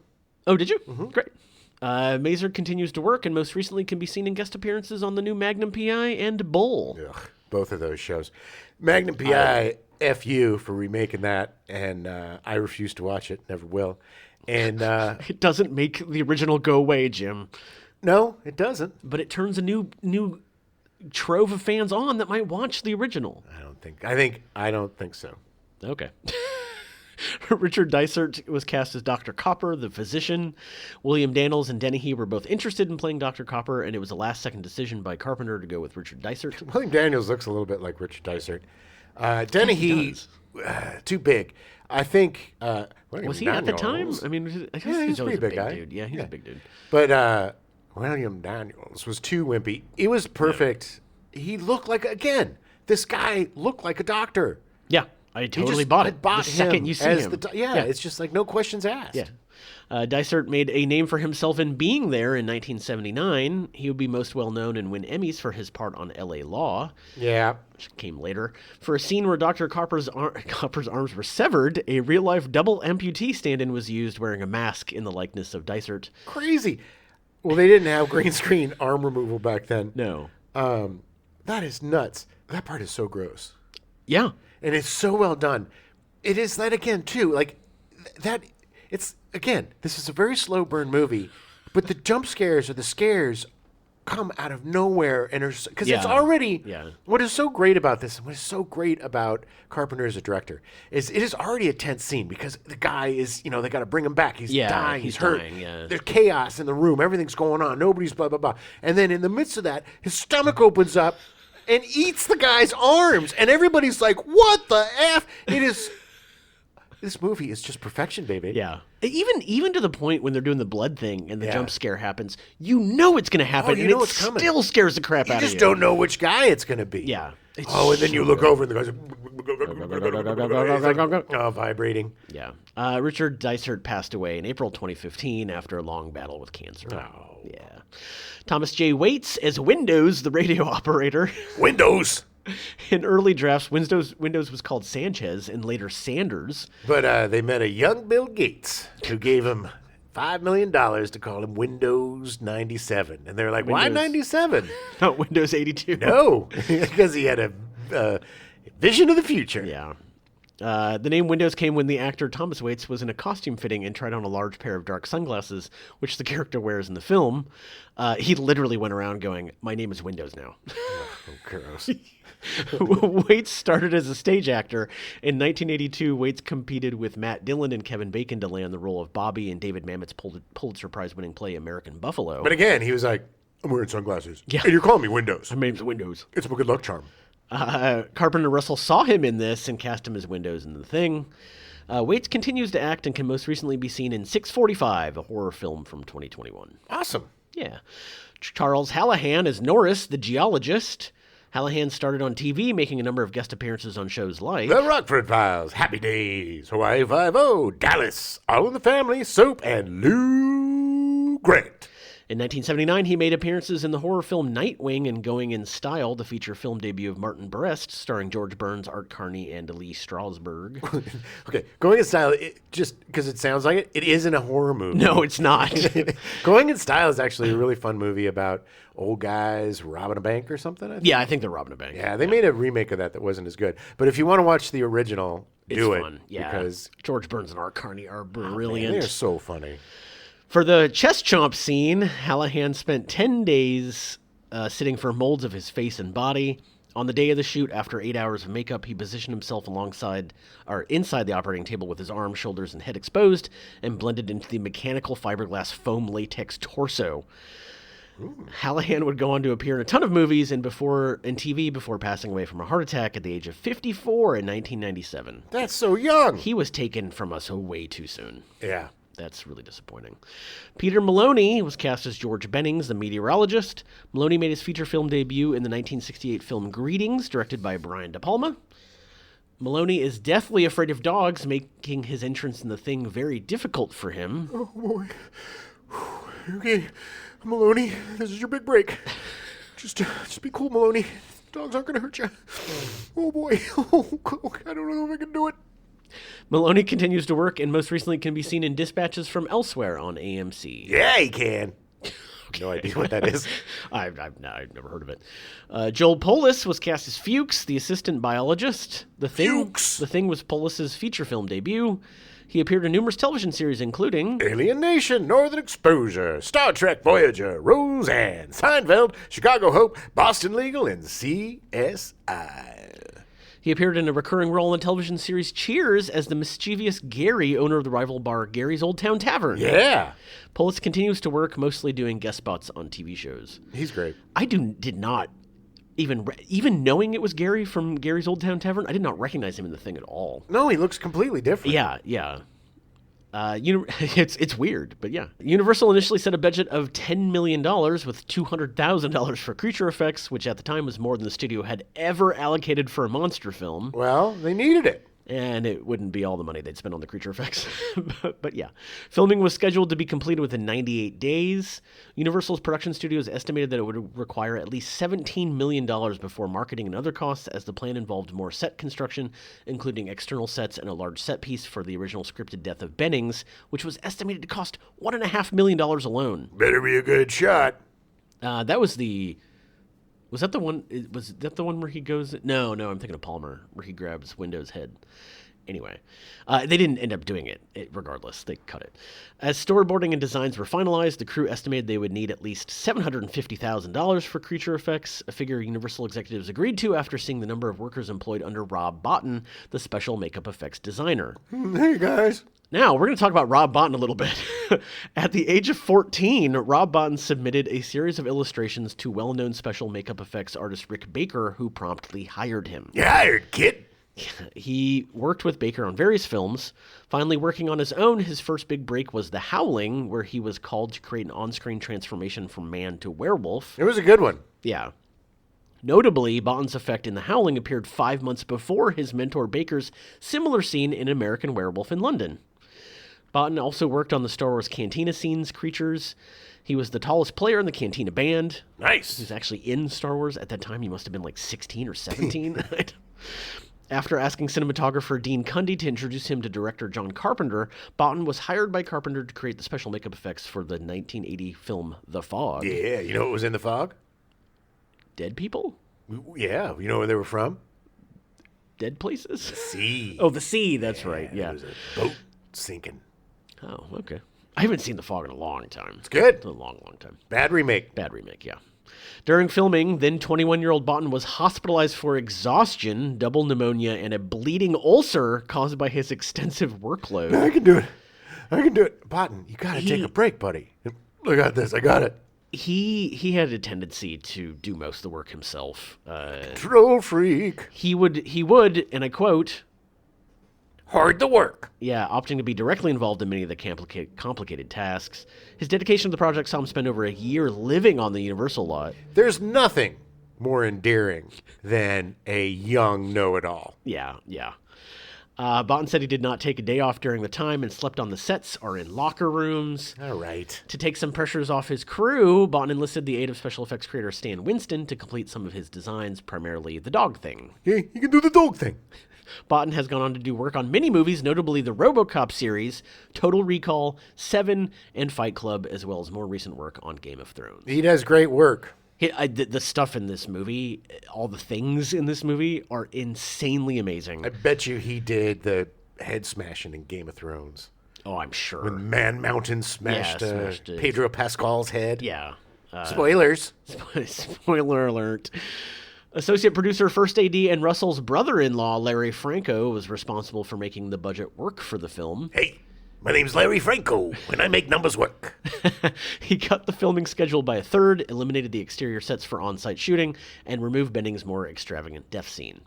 Oh, did you? Mm-hmm. Great. Mazer continues to work and most recently can be seen in guest appearances on the new Magnum P.I. and Bull. Ugh, both of those shows. Magnum P.I., F you for remaking that, and I refuse to watch it, never will. And it doesn't make the original go away, Jim. No, it doesn't. But it turns a new trove of fans on that might watch the original. I don't think so. Okay. Richard Dysart was cast as Dr. Copper, the physician. William Daniels and Dennehy were both interested in playing Dr. Copper, and it was a last-second decision by Carpenter to go with Richard Dysart. William Daniels looks a little bit like Richard Dysart. Dennehy, too big. I think... was he at the time? I mean, I guess he's always a big guy. Dude. Yeah, he's a big dude. But William Daniels was too wimpy. It was perfect. Yeah. He looked like, again, this guy looked like a doctor. Yeah. I totally bought it. Bought the second him you see as him. Yeah, it's just like no questions asked. Yeah. Dysart made a name for himself in being there in 1979. He would be most well known and win Emmys for his part on L.A. Law, Yeah. which came later. For a scene where Dr. Copper's arms were severed, a real-life double amputee stand-in was used wearing a mask in the likeness of Dysart. Crazy. Well, they didn't have green screen arm removal back then. No. That is nuts. That part is so gross. Yeah. And it's so well done. It is that again too, like that. It's again. This is a very slow burn movie, but the jump scares or the scares come out of nowhere and are because it's already. Yeah. What is so great about this, and what is so great about Carpenter as a director, is it is already a tense scene because the guy is, they got to bring him back. He's dying. He's hurt. dying, yeah. There's chaos in the room. Everything's going on. Nobody's blah blah blah. And then in the midst of that, his stomach opens up and eats the guy's arms, and everybody's like, "What the f?" It is. This movie is just perfection, baby. Yeah. Even to the point when they're doing the blood thing and the jump scare happens, you know it's going to happen, you and know it it's coming. still scares the crap You out of you. just don't know which guy it's going to be. Yeah. And then you look over and the guy's like, vibrating. Yeah. Richard Dysart passed away in April 2015 after a long battle with cancer. Oh. Yeah. Thomas J. Waits as Windows, the radio operator. Windows. In early drafts, Windows was called Sanchez and later Sanders. But they met a young Bill Gates who gave him $5 million to call him Windows 97. And they're like, why 97? Not Windows 82. No, because he had a vision of the future. Yeah. The name Windows came when the actor Thomas Waits was in a costume fitting and tried on a large pair of dark sunglasses, which the character wears in the film. He literally went around going, "My name is Windows now." Oh, gross. Waits started as a stage actor. In 1982, Waits competed with Matt Dillon and Kevin Bacon to land the role of Bobby in David Mamet's Pulitzer Prize-winning play American Buffalo. But again, he was like, "I'm wearing sunglasses. Yeah. And you're calling me Windows. My name's Windows. It's my good luck charm." Carpenter Russell saw him in this and cast him as Windows in The Thing. Waits continues to act and can most recently be seen in 645, a horror film from 2021. Awesome. Yeah. Charles Hallahan as Norris, the geologist. Hallahan started on TV, making a number of guest appearances on shows like The Rockford Files, Happy Days, Hawaii Five-0, Dallas, All in the Family, Soap, and Lou Grant. In 1979, he made appearances in the horror film Nightwing and Going in Style, the feature film debut of Martin Brest, starring George Burns, Art Carney, and Lee Strasberg. Okay, Going in Style, just because it sounds like it isn't a horror movie. No, it's not. Going in Style is actually a really fun movie about old guys robbing a bank or something, I think. Yeah, I think they're robbing a bank. Yeah, they made a remake of that wasn't as good. But if you want to watch the original, do it. Fun. Yeah. Because George Burns and Art Carney are man, brilliant. they're so funny. For the chest chomp scene, Hallahan spent 10 days sitting for molds of his face and body. On the day of the shoot, after 8 hours of makeup, he positioned himself inside the operating table with his arms, shoulders, and head exposed and blended into the mechanical fiberglass foam latex torso. Hallahan would go on to appear in a ton of movies and TV before passing away from a heart attack at the age of 54 in 1997. That's so young. He was taken from us way too soon. Yeah. That's really disappointing. Peter Maloney was cast as George Bennings, the meteorologist. Maloney made his feature film debut in the 1968 film Greetings, directed by Brian De Palma. Maloney is deathly afraid of dogs, making his entrance in The Thing very difficult for him. Oh, boy. Okay, Maloney, this is your big break. Just be cool, Maloney. Dogs aren't going to hurt you. Oh, boy. I don't know if I can do it. Maloney continues to work and most recently can be seen in Dispatches from Elsewhere on AMC. Yeah, he can. No idea what that is. I've never heard of it. Joel Polis was cast as Fuchs, the assistant biologist. Fuchs! The Thing was Polis's feature film debut. He appeared in numerous television series, including Alien Nation, Northern Exposure, Star Trek Voyager, Roseanne, Seinfeld, Chicago Hope, Boston Legal, and CSI. He appeared in a recurring role in the television series Cheers as the mischievous Gary, owner of the rival bar Gary's Old Town Tavern. Yeah. Polis continues to work, mostly doing guest spots on TV shows. He's great. I did not, even knowing it was Gary from Gary's Old Town Tavern, I did not recognize him in The Thing at all. No, he looks completely different. Yeah. It's weird, but yeah. Universal initially set a budget of $10 million with $200,000 for creature effects, which at the time was more than the studio had ever allocated for a monster film. Well, they needed it. And it wouldn't be all the money they'd spend on the creature effects. but yeah. Filming was scheduled to be completed within 98 days. Universal's production studios estimated that it would require at least $17 million before marketing and other costs, as the plan involved more set construction, including external sets and a large set piece for the original scripted death of Bennings, which was estimated to cost $1.5 million alone. Better be a good shot. That was the... Was that the one? Was that the one where he goes? No, I'm thinking of Palmer, where he grabs Window's head. Anyway, they didn't end up doing it. Regardless, they cut it. As storyboarding and designs were finalized, the crew estimated they would need at least $750,000 for creature effects, a figure Universal executives agreed to after seeing the number of workers employed under Rob Bottin, the special makeup effects designer. Hey, guys. Now, we're going to talk about Rob Bottin a little bit. At the age of 14, Rob Bottin submitted a series of illustrations to well-known special makeup effects artist Rick Baker, who promptly hired him. You're hired, kid. He worked with Baker on various films. Finally, working on his own, his first big break was The Howling, where he was called to create an on-screen transformation from man to werewolf. It was a good one. Yeah. Notably, Bottin's effect in The Howling appeared 5 months before his mentor Baker's similar scene in American Werewolf in London. Bottin also worked on the Star Wars Cantina scenes creatures. He was the tallest player in the Cantina band. Nice. He was actually in Star Wars. At that time, he must have been like 16 or 17. After asking cinematographer Dean Cundy to introduce him to director John Carpenter, Bottin was hired by Carpenter to create the special makeup effects for the 1980 film The Fog. Yeah, you know what was in The Fog? Dead people? Yeah, you know where they were from? Dead places? Sea. Oh, the sea, that's right, yeah. It was a boat sinking. Oh, okay. I haven't seen The Fog in a long time. It's good. It's a long time. Bad remake. Bad remake, yeah. During filming, then 21-year-old Bottin was hospitalized for exhaustion, double pneumonia, and a bleeding ulcer caused by his extensive workload. I can do it. Bottin, you got to take a break, buddy. Look at this. I got it. He had a tendency to do most of the work himself. Control freak. He would, and I quote, Hard to work. yeah, opting to be directly involved in many of the complicated tasks. His dedication to the project saw him spend over a year living on the Universal lot. There's nothing more endearing than a young know-it-all. Yeah. Bottin said he did not take a day off during the time and slept on the sets or in locker rooms. All right. To take some pressures off his crew, Bottin enlisted the aid of special effects creator Stan Winston to complete some of his designs, primarily the dog thing. Yeah, you can do the dog thing. Bottin has gone on to do work on many movies, notably the RoboCop series, Total Recall, Seven, and Fight Club, as well as more recent work on Game of Thrones. He does great work. The stuff in this movie, all the things in this movie are insanely amazing. I bet you he did the head smashing in Game of Thrones. Oh, I'm sure. When Man Mountain smashed, smashed Pedro Pascal's head. Yeah. Spoilers. Spoiler alert. Associate producer, first AD, and Russell's brother-in-law, Larry Franco, was responsible for making the budget work for the film. Hey, my name's Larry Franco, and I make numbers work. He cut the filming schedule by a third, eliminated the exterior sets for on-site shooting, and removed Benning's more extravagant death scene.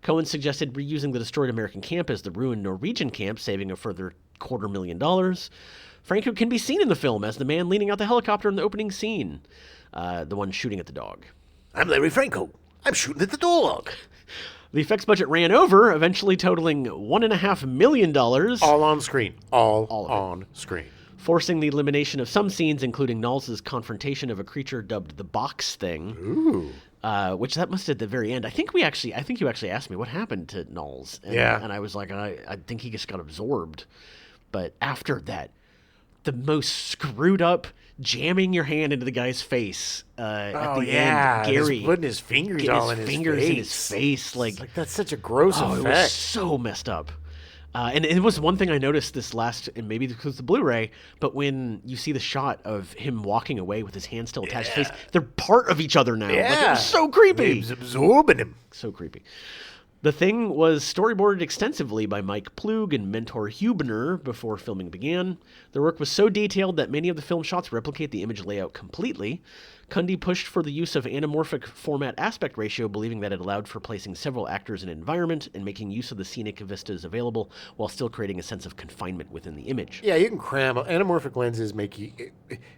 Cohen suggested reusing the destroyed American camp as the ruined Norwegian camp, saving a further $250,000. Franco can be seen in the film as the man leaning out the helicopter in the opening scene, the one shooting at the dog. I'm Larry Franco. I'm shooting at the dog. The effects budget ran over, eventually totaling $1.5 million. All on screen. All of it. on screen. Forcing the elimination of some scenes, including Knowles' confrontation of a creature dubbed the Box Thing. Ooh. Which that must at the very end. I think you actually asked me what happened to Knowles. And, Yeah. And I was like, I think he just got absorbed. But after that, the most screwed up jamming your hand into the guy's face at the end. Gary Just putting his fingers getting all his in fingers his face. in his face. Like that's such a gross Oh, it was effect. so messed up. And it was one thing I noticed this last, and maybe because it's the Blu-ray, but when you see the shot of him walking away with his hand still attached to his face, they're part of each other now. Like, it was so creepy. He's absorbing him. So creepy. The Thing was storyboarded extensively by Mike Plug and Mentor Huebner before filming began. Their work was so detailed that many of the film shots replicate the image layout completely. Cundy pushed for the use of anamorphic format aspect ratio, believing that it allowed for placing several actors in an environment and making use of the scenic vistas available while still creating a sense of confinement within the image. Yeah, you can cram anamorphic lenses. Make you.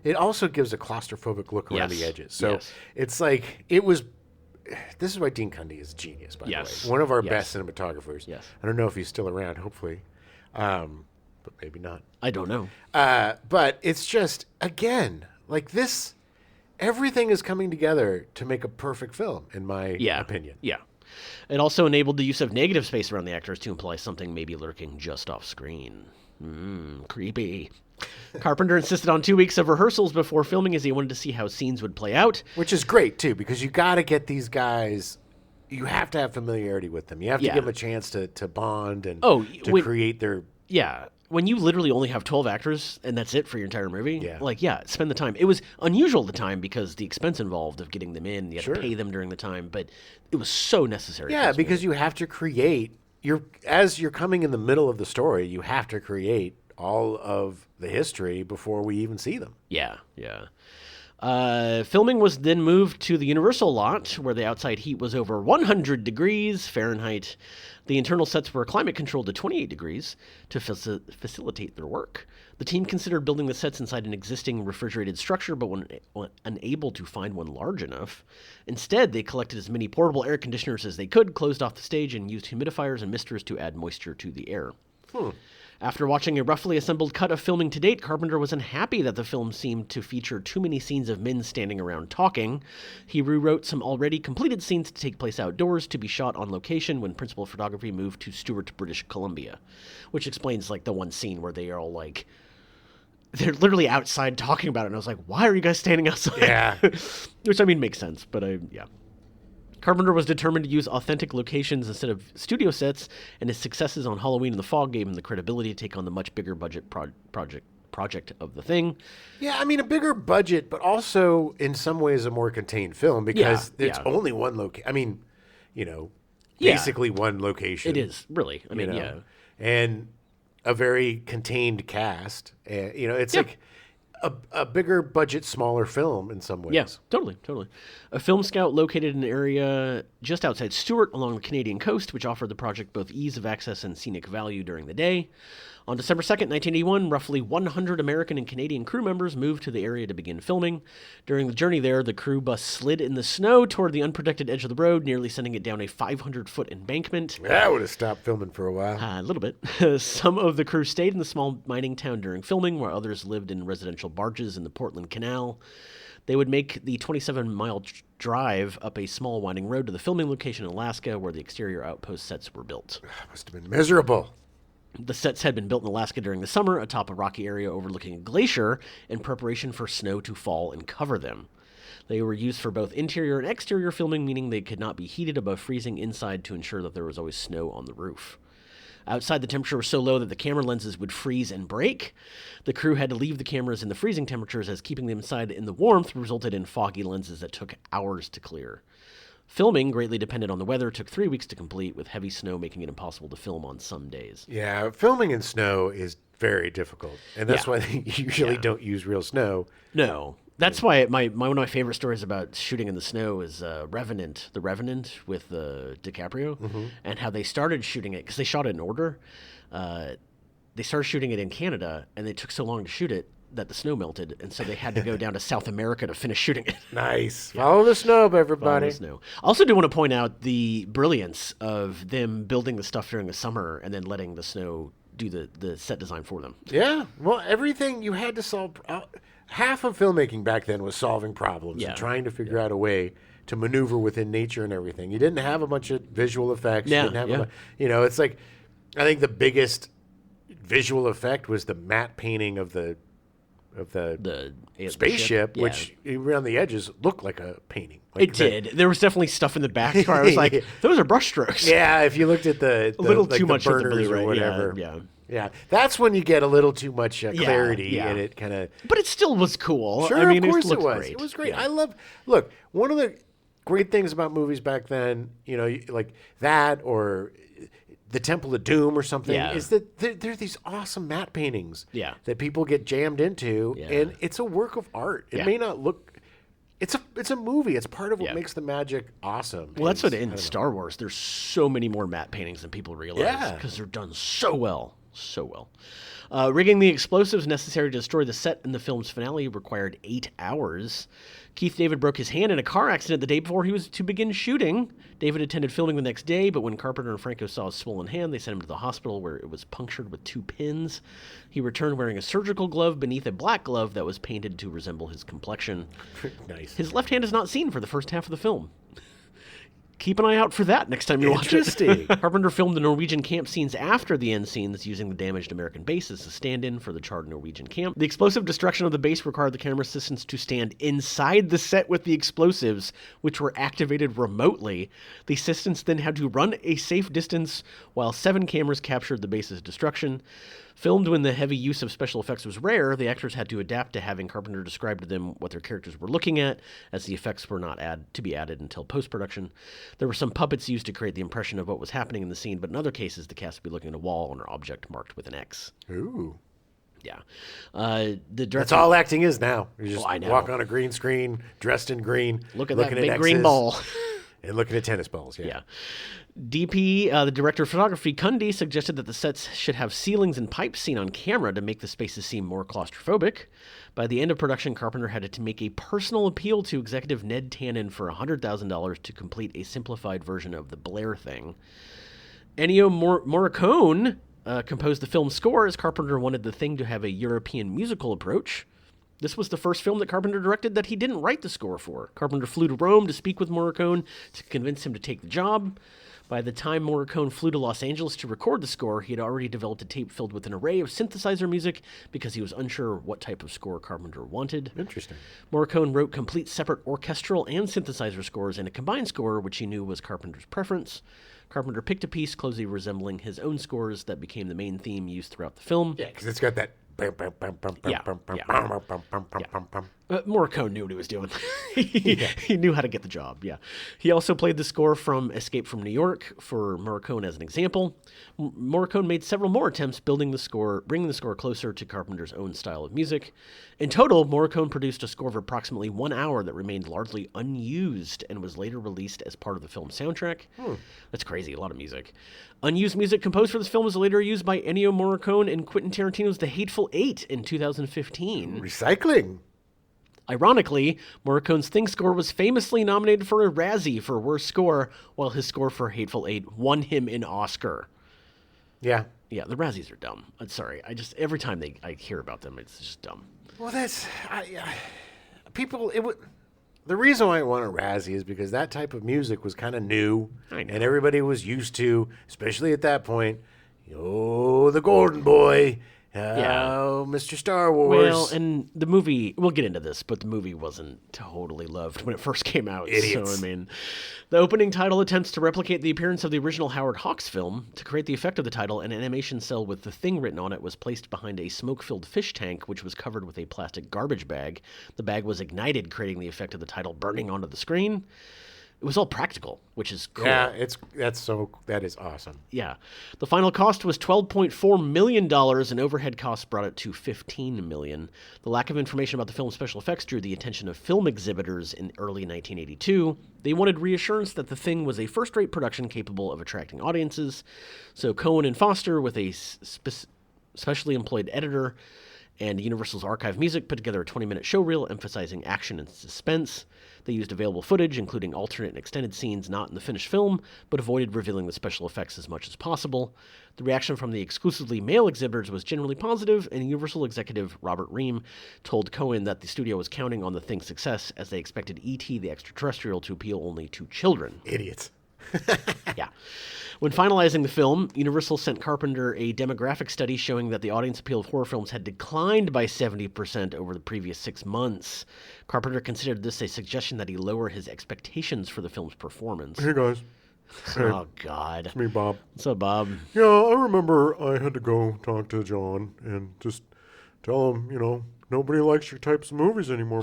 It also gives a claustrophobic look around Yes. the edges. So Yes. it's like it was this is why Dean Cundey is a genius, by Yes. the way. One of our Yes. best cinematographers. Yes. I don't know if he's still around, hopefully. But maybe not. I don't know. But it's just, again, like this, everything is coming together to make a perfect film, in my opinion. Yeah. It also enabled the use of negative space around the actors to imply something may be lurking just off screen. Creepy. Carpenter insisted on 2 weeks of rehearsals before filming as he wanted to see how scenes would play out. Which is great, too, because you got to get these guys, you have to have familiarity with them. You have to give them a chance to bond and to create their... Yeah. When you literally only have 12 actors and that's it for your entire movie, spend the time. It was unusual at the time because the expense involved of getting them in, you had to pay them during the time, but it was so necessary. Yeah, because you have to create, as you're coming in the middle of the story, you have to create all of the history before we even see them. Yeah. Filming was then moved to the Universal lot, where the outside heat was over 100 degrees Fahrenheit. The internal sets were climate controlled to 28 degrees to facilitate their work. The team considered building the sets inside an existing refrigerated structure, but were unable to find one large enough. Instead, they collected as many portable air conditioners as they could, closed off the stage, and used humidifiers and misters to add moisture to the air. After watching a roughly assembled cut of filming to date, Carpenter was unhappy that the film seemed to feature too many scenes of men standing around talking. He rewrote some already completed scenes to take place outdoors to be shot on location when principal photography moved to Stewart, British Columbia, which explains like the one scene where they are all like, they're literally outside talking about it, and I was like, why are you guys standing outside? Yeah. Which, I mean, makes sense, but Carpenter was determined to use authentic locations instead of studio sets, and his successes on Halloween in the Fog gave him the credibility to take on the much bigger budget project of The Thing. Yeah, I mean, a bigger budget, but also in some ways a more contained film because it's only one location. I mean, basically one location. It is, really. I mean, And a very contained cast. It's like a bigger budget, smaller film in some ways. Yeah, totally. A film scout located in an area just outside Stewart along the Canadian coast, which offered the project both ease of access and scenic value during the day. On December 2nd, 1981, roughly 100 American and Canadian crew members moved to the area to begin filming. During the journey there, the crew bus slid in the snow toward the unprotected edge of the road, nearly sending it down a 500-foot embankment. That would have stopped filming for a while. A little bit. Some of the crew stayed in the small mining town during filming, while others lived in residential barges in the Portland Canal. They would make the 27-mile drive up a small winding road to the filming location in Alaska, where the exterior outpost sets were built. Must have been miserable. The sets had been built in Alaska during the summer atop a rocky area overlooking a glacier in preparation for snow to fall and cover them. They were used for both interior and exterior filming, meaning they could not be heated above freezing inside to ensure that there was always snow on the roof. Outside, the temperature was so low that the camera lenses would freeze and break. The crew had to leave the cameras in the freezing temperatures, as keeping them inside in the warmth resulted in foggy lenses that took hours to clear. Filming, greatly dependent on the weather, took 3 weeks to complete, with heavy snow making it impossible to film on some days. Yeah, filming in snow is very difficult, and that's why they usually don't use real snow. No. That's why one of my favorite stories about shooting in the snow is The Revenant with DiCaprio, and how they started shooting it, because they shot it in order. They started shooting it in Canada, and they took so long to shoot it that the snow melted, and so they had to go down to South America to finish shooting it. Nice. Follow the snow, everybody. Follow the snow. I also do want to point out the brilliance of them building the stuff during the summer and then letting the snow do the set design for them. Yeah. Well, everything you had to solve. Half of filmmaking back then was solving problems and trying to figure out a way to maneuver within nature and everything. You didn't have a bunch of visual effects. You didn't have it's like, I think the biggest visual effect was the matte painting of the spaceship, which around the edges looked like a painting. Like it did. There was definitely stuff in the back where I was like, those are brushstrokes. Yeah, if you looked at the a little like too the much of the burners Blu-ray, or whatever. Yeah. That's when you get a little too much clarity, and it kind of. But it still was cool. Sure, I mean, of course it was. Great. It was great. Yeah. Look, one of the great things about movies back then, like that or the Temple of Doom or something, is that there are these awesome matte paintings that people get jammed into, and it's a work of art. It may not look. It's a movie. It's part of what makes the magic awesome. Well, that's what in Star Wars. There's so many more matte paintings than people realize because they're done so well. So well. Rigging the explosives necessary to destroy the set in the film's finale required 8 hours. Keith David broke his hand in a car accident the day before he was to begin shooting. David attended filming the next day, but when Carpenter and Franco saw his swollen hand, they sent him to the hospital where it was punctured with 2 pins. He returned wearing a surgical glove beneath a black glove that was painted to resemble his complexion. Nice. His left hand is not seen for the first half of the film. Keep an eye out for that next time you watch it. Interesting. Carpenter filmed the Norwegian camp scenes after the end scenes using the damaged American base as a stand-in for the charred Norwegian camp. The explosive destruction of the base required the camera assistants to stand inside the set with the explosives, which were activated remotely. The assistants then had to run a safe distance while 7 cameras captured the base's destruction. Filmed when the heavy use of special effects was rare, the actors had to adapt to having Carpenter describe to them what their characters were looking at, as the effects were not to be added until post-production. There were some puppets used to create the impression of what was happening in the scene, but in other cases, the cast would be looking at a wall or an object marked with an X. Ooh. Yeah. The director, That's all acting is now. You just I know. walk on a green screen, dressed in green, Look at looking that big X's, green ball. and looking at tennis balls. Yeah. Yeah. DP, the director of photography, Cundy, suggested that the sets should have ceilings and pipes seen on camera to make the spaces seem more claustrophobic. By the end of production, Carpenter had to make a personal appeal to executive Ned Tannen for $100,000 to complete a simplified version of the Blair Thing. Ennio Morricone composed the film's score as Carpenter wanted the thing to have a European musical approach. This was the first film that Carpenter directed that he didn't write the score for. Carpenter flew to Rome to speak with Morricone to convince him to take the job. By the time Morricone flew to Los Angeles to record the score, he had already developed a tape filled with an array of synthesizer music because he was unsure what type of score Carpenter wanted. Interesting. Morricone wrote complete separate orchestral and synthesizer scores and a combined score, which he knew was Carpenter's preference. Carpenter picked a piece closely resembling his own scores that became the main theme used throughout the film. Yeah, because it's got that. Morricone knew what he was doing. He knew how to get the job, yeah. He also played the score from Escape from New York for Morricone as an example. Morricone made several more attempts bringing the score closer to Carpenter's own style of music. In total, Morricone produced a score of approximately 1 hour that remained largely unused and was later released as part of the film's soundtrack. That's crazy, a lot of music. Unused music composed for this film was later used by Ennio Morricone in Quentin Tarantino's The Hateful Eight in 2015. Recycling. Ironically, Morricone's theme score was famously nominated for a Razzie for Worst Score, while his score for Hateful Eight won him an Oscar. Yeah. Yeah, the Razzies are dumb. I'm sorry. Every time I hear about them, it's just dumb. Well, people. The reason why I want a Razzie is because that type of music was kind of new, I know. and everybody was used to, especially at that point. Oh, the Golden Boy. Oh, Mr. Star Wars. Well, and the movie, we'll get into this, but the movie wasn't totally loved when it first came out. Idiots. So, I mean, the opening title attempts to replicate the appearance of the original Howard Hawks film. To create the effect of the title, an animation cell with The Thing written on it was placed behind a smoke-filled fish tank, which was covered with a plastic garbage bag. The bag was ignited, creating the effect of the title burning onto the screen. It was all practical, which is cool. Yeah, that is awesome. Yeah. The final cost was $12.4 million, and overhead costs brought it to $15 million. The lack of information about the film's special effects drew the attention of film exhibitors in early 1982. They wanted reassurance that The Thing was a first-rate production capable of attracting audiences. So Cohen and Foster, with a specially employed editor and Universal's archive music, put together a 20-minute showreel emphasizing action and suspense. They used available footage, including alternate and extended scenes not in the finished film, but avoided revealing the special effects as much as possible. The reaction from the exclusively male exhibitors was generally positive, and Universal executive Robert Ream told Cohen that the studio was counting on The Thing's success as they expected E.T. the Extraterrestrial to appeal only to children. Idiots. Yeah. When finalizing the film, Universal sent Carpenter a demographic study showing that the audience appeal of horror films had declined by 70% over the previous 6 months. Carpenter considered this a suggestion that he lower his expectations for the film's performance. Hey, guys. Oh, God. It's me, Bob. What's up, Bob? Yeah, I remember I had to go talk to John and just tell him, nobody likes your types of movies anymore.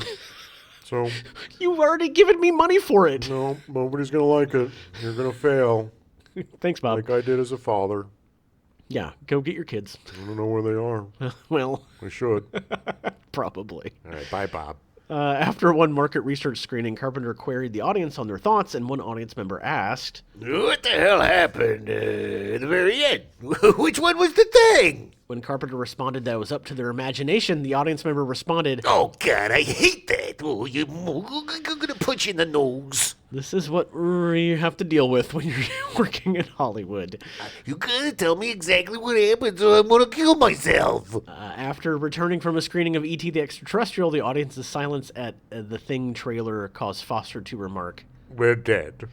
So, You've already given me money for it. no, nobody's going to like it. You're going to fail, Thanks, Bob. like I did as a father. Yeah, go get your kids. I don't know where they are. Well, I should. probably. All right, bye, Bob. After one market research screening, Carpenter queried the audience on their thoughts, and one audience member asked, What the hell happened at the very end? Which one was the thing? When Carpenter responded that it was up to their imagination, the audience member responded, Oh, God, I hate that. Oh, I'm going to punch you in the nose. This is what you have to deal with when you're working in Hollywood. You gotta tell me exactly what happened or I'm gonna kill myself. After returning from a screening of E.T. the Extraterrestrial, the audience's silence at the Thing trailer caused Foster to remark, We're dead.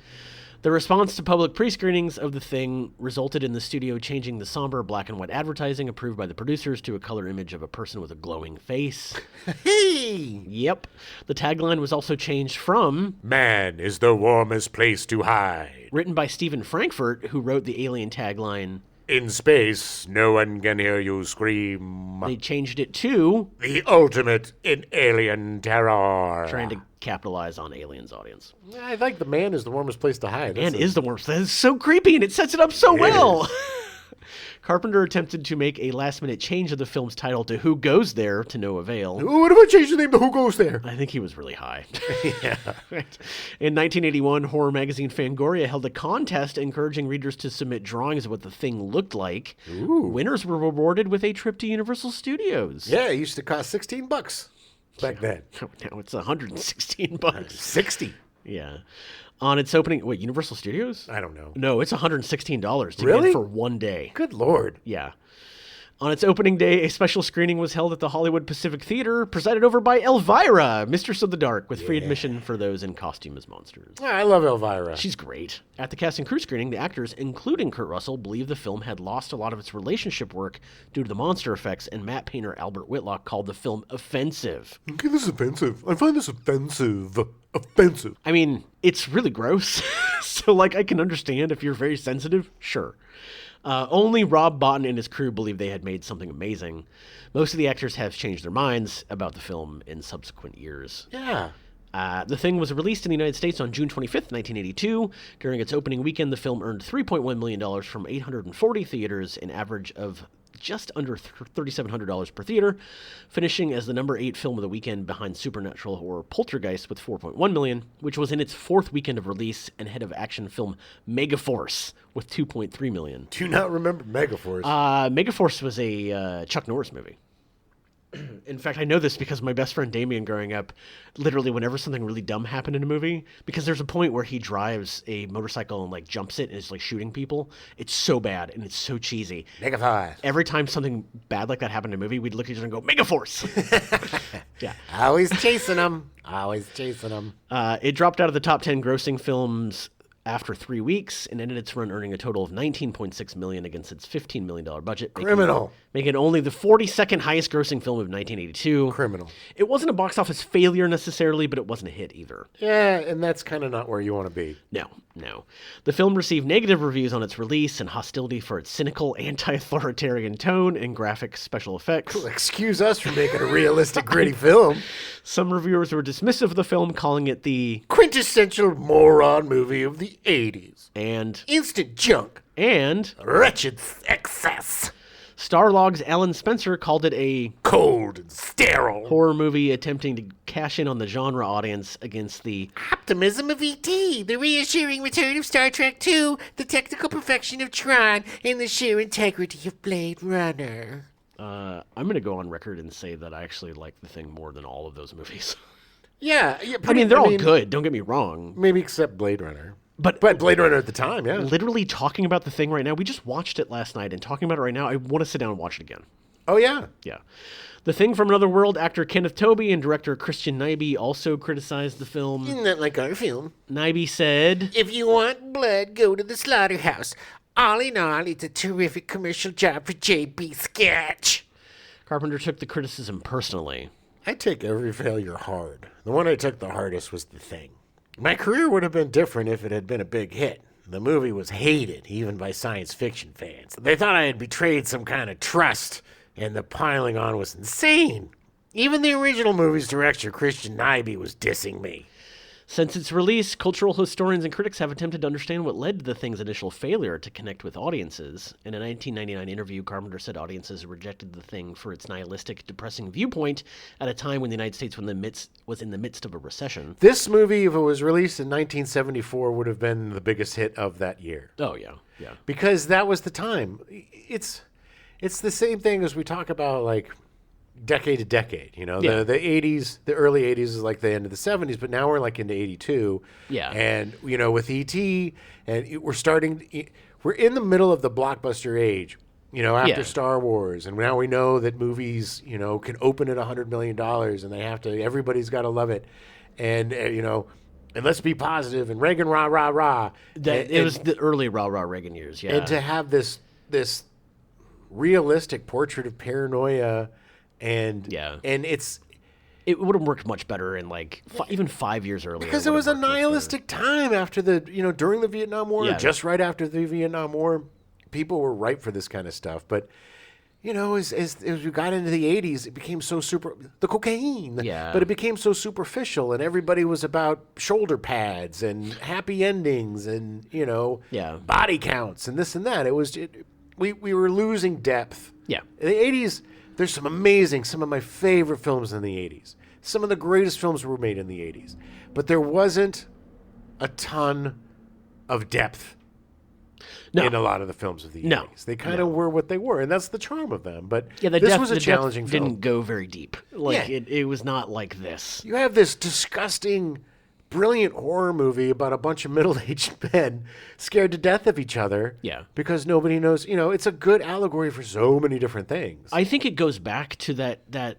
The response to public pre-screenings of The Thing resulted in the studio changing the somber black and white advertising approved by the producers to a color image of a person with a glowing face. Hey! Yep. The tagline was also changed from Man is the warmest place to hide. written by Stephen Frankfurt, who wrote the Alien tagline. In space, no one can hear you scream. They changed it to The ultimate in alien terror. trying to capitalize on Alien's audience. I think the man is the warmest place to hide. Man is the worst. That is so creepy, and it sets it up so well. Carpenter attempted to make a last-minute change of the film's title to Who Goes There, to no avail. What if I change the name to Who Goes There? I think he was really high. Yeah. In 1981, horror magazine Fangoria held a contest encouraging readers to submit drawings of what the thing looked like. Ooh. Winners were rewarded with a trip to Universal Studios. Yeah, it used to cost $16 back then. Now it's $116. 60. Yeah. On its opening, wait, Universal Studios? I don't know. No, it's $116 to Really? get for one day. Good Lord. Yeah. On its opening day, a special screening was held at the Hollywood Pacific Theater, presided over by Elvira, Mistress of the Dark, with free admission for those in costume as monsters. I love Elvira. She's great. At the cast and crew screening, the actors, including Kurt Russell, believed the film had lost a lot of its relationship work due to the monster effects, and Matt painter Albert Whitlock called the film offensive. Okay, this is offensive. I find this offensive. Offensive. I mean, it's really gross. So, like, I can understand if you're very sensitive, sure. Only Rob Bottin and his crew believed they had made something amazing. Most of the actors have changed their minds about the film in subsequent years. Yeah. The Thing was released in the United States on June 25th, 1982. During its opening weekend, the film earned $3.1 million from 840 theaters, an average of just under $3,700 per theater, finishing as the number 8 film of the weekend behind Supernatural or Poltergeist with $4.1 million, which was in its 4th weekend of release, and ahead of action film Megaforce with $2.3 million. Do you not remember Megaforce? Megaforce was a Chuck Norris movie. In fact, I know this because my best friend Damien growing up, literally whenever something really dumb happened in a movie, because there's a point where he drives a motorcycle and like jumps it and is like shooting people. It's so bad and it's so cheesy. Megaforce. Every time something bad like that happened in a movie, we'd look at each other and go, Megaforce! Yeah. Always chasing them. Always chasing them. It dropped out of the top 10 grossing films after 3 weeks and ended its run earning a total of $19.6 million against its $15 million budget. Criminal. Making it only the 42nd highest grossing film of 1982. Criminal. It wasn't a box office failure necessarily, but it wasn't a hit either. Yeah, and that's kind of not where you want to be. No. The film received negative reviews on its release and hostility for its cynical, anti-authoritarian tone and graphic special effects. Excuse us for making a realistic, gritty film. Some reviewers were dismissive of the film, calling it the Quintessential moron movie of the 80s. and Instant junk. Wretched excess. Starlog's Alan Spencer called it a Cold and sterile. horror movie attempting to cash in on the genre audience against the Optimism of E.T., the reassuring return of Star Trek II, the technical perfection of Tron, and the sheer integrity of Blade Runner. I'm going to go on record and say that I actually like The Thing more than all of those movies. Yeah. I mean, they're all good, don't get me wrong. Maybe except Blade Runner. But Blade Runner at the time, yeah. literally talking about The Thing right now, we just watched it last night, and talking about it right now, I want to sit down and watch it again. Oh, yeah. Yeah. The Thing from Another World actor Kenneth Tobey and director Christian Nyby also criticized the film. Isn't that like our film? Nyby said, If you want blood, go to the slaughterhouse. All in all, it's a terrific commercial job for J.B. Sketch. Carpenter took the criticism personally. I take every failure hard. The one I took the hardest was The Thing. My career would have been different if it had been a big hit. The movie was hated, even by science fiction fans. They thought I had betrayed some kind of trust, and the piling on was insane. Even the original movie's director, Christian Nyby, was dissing me. Since its release, cultural historians and critics have attempted to understand what led to the thing's initial failure to connect with audiences. In a 1999 interview, Carpenter said audiences rejected the thing for its nihilistic, depressing viewpoint at a time when the United States was in the midst of a recession. This movie, if it was released in 1974, would have been the biggest hit of that year. Oh, yeah, yeah. Because that was the time. It's the same thing as we talk about, like, decade to decade. You know, Yeah. the 80s, the early 80s is like the end of the 70s, but now we're like into 82. Yeah. And, you know, with E.T., and we're in the middle of the blockbuster age, you know, after Yeah. Star Wars. And now we know that movies, you know, can open at $100 million and everybody's got to love it. And, you know, and let's be positive, and Reagan, rah, rah, rah. It was the early rah-rah Reagan years, yeah. And to have this realistic portrait of paranoia, and It would have worked much better in like even 5 years earlier. because it was a nihilistic time after during the Vietnam War, Yeah. just right after the Vietnam War, people were ripe for this kind of stuff. But you know, as we got into the 80s, it became so the cocaine. Yeah. But it became so superficial, and everybody was about shoulder pads and happy endings and, you know, Yeah. body counts and this and that. We were losing depth. Yeah. In the 80s, there's some of my favorite films in the 80s. Some of the greatest films were made in the 80s. But there wasn't a ton of depth in a lot of the films of the 80s. They kind of were what they were, and that's the charm of them. But this was a challenging film. Didn't go very deep. Like Yeah. it was not like this. You have this disgusting, brilliant horror movie about a bunch of middle-aged men scared to death of each other. Yeah. Because nobody knows. You know, it's a good allegory for so many different things. I think it goes back to that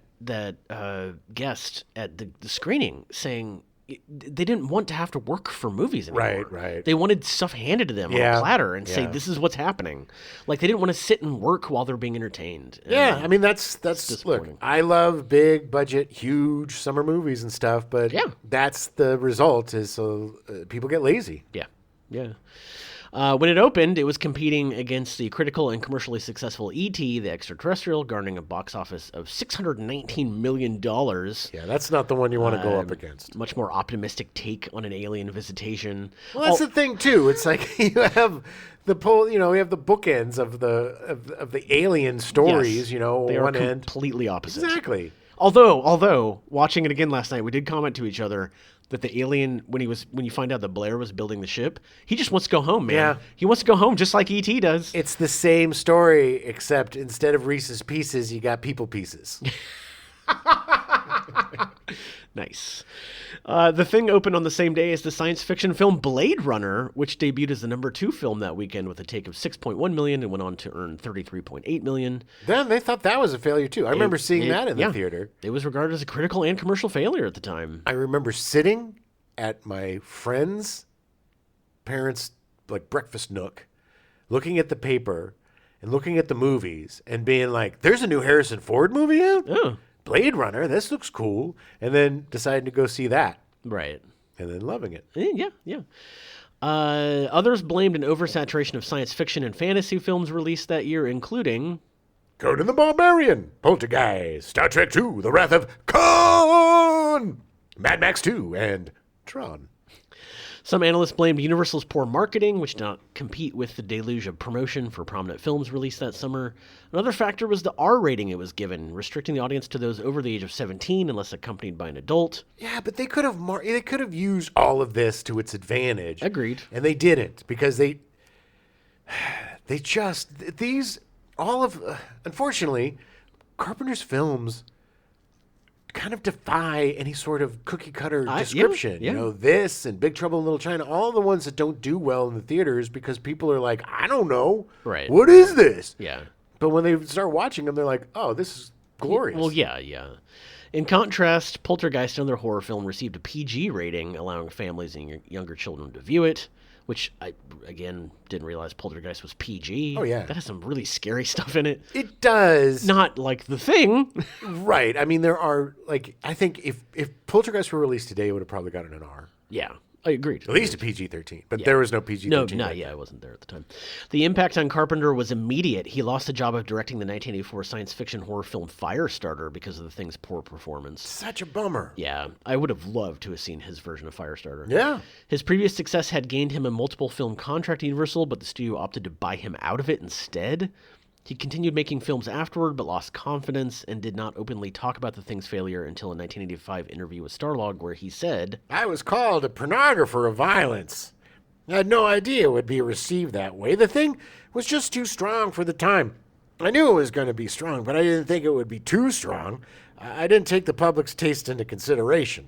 guest at the screening saying they didn't want to have to work for movies anymore. Right. They wanted stuff handed to them on a platter and say, "This is what's happening." Like they didn't want to sit and work while they're being entertained. Yeah, I mean that's look. disappointing. I love big budget, huge summer movies and stuff, but that's the result. Is so people get lazy. Yeah. When it opened, it was competing against the critical and commercially successful E.T., the Extraterrestrial, garnering a box office of $619 million. Yeah, that's not the one you want to go up against. Much more optimistic take on an alien visitation. Well, that's the thing too. It's like you have we have the bookends of the alien stories. Yes, you know, they one are end. completely opposite. Exactly. Although watching it again last night, we did comment to each other that the alien, when you find out that Blair was building the ship, he just wants to go home, man. Yeah. He wants to go home just like E.T. does. It's the same story, except instead of Reese's Pieces, you got people pieces. Nice. The Thing opened on the same day as the science fiction film Blade Runner, which debuted as the #2 film that weekend with a take of $6.1 million and went on to earn $33.8 million. Then they thought that was a failure too. I remember seeing that in the theater. It was regarded as a critical and commercial failure at the time. I remember sitting at my friend's parents' like breakfast nook, looking at the paper and looking at the movies and being like, "There's a new Harrison Ford movie out? Oh. Blade Runner, this looks cool." And then deciding to go see that. Right. And then loving it. Yeah. Others blamed an oversaturation of science fiction and fantasy films released that year, including Conan the Barbarian, Poltergeist, Star Trek II, The Wrath of Khan, Mad Max 2, and Tron. Some analysts blamed Universal's poor marketing, which did not compete with the deluge of promotion for prominent films released that summer. Another factor was the R rating it was given, restricting the audience to those over the age of 17 unless accompanied by an adult. Yeah, but they could have used all of this to its advantage. Agreed. And they didn't, because unfortunately, Carpenter's films kind of defy any sort of cookie cutter description. yeah. You know, this and Big Trouble in Little China, all the ones that don't do well in the theaters because people are like, I don't know. Right. What is this? Yeah. But when they start watching them, they're like, oh, this is glorious. Well, yeah. In contrast, Poltergeist, another horror film, received a PG rating, allowing families and younger children to view it, which I, again, didn't realize Poltergeist was PG. Oh, yeah. That has some really scary stuff in it. It does. Not like The Thing. Right. I mean, there are, like, I think if Poltergeist were released today, it would have probably gotten an R. Yeah. I agreed. At least a PG-13. But there was no PG-13. No, I wasn't there at the time. The impact on Carpenter was immediate. He lost the job of directing the 1984 science fiction horror film Firestarter because of the thing's poor performance. Such a bummer. Yeah, I would have loved to have seen his version of Firestarter. Yeah. His previous success had gained him a multiple film contract at Universal, but the studio opted to buy him out of it instead. He continued making films afterward, but lost confidence and did not openly talk about the thing's failure until a 1985 interview with Starlog, where he said, I was called a pornographer of violence. I had no idea it would be received that way. The thing was just too strong for the time. I knew it was going to be strong, but I didn't think it would be too strong. I didn't take the public's taste into consideration.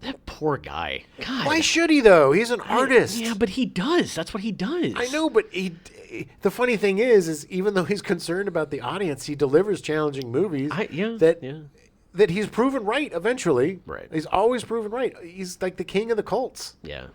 that poor guy. God. Why should he, though? He's an artist. Yeah, but he does. That's what he does. I know, but the funny thing is even though he's concerned about the audience, he delivers challenging movies that he's proven right eventually. Right. He's always proven right. He's like the king of the cults. Yeah.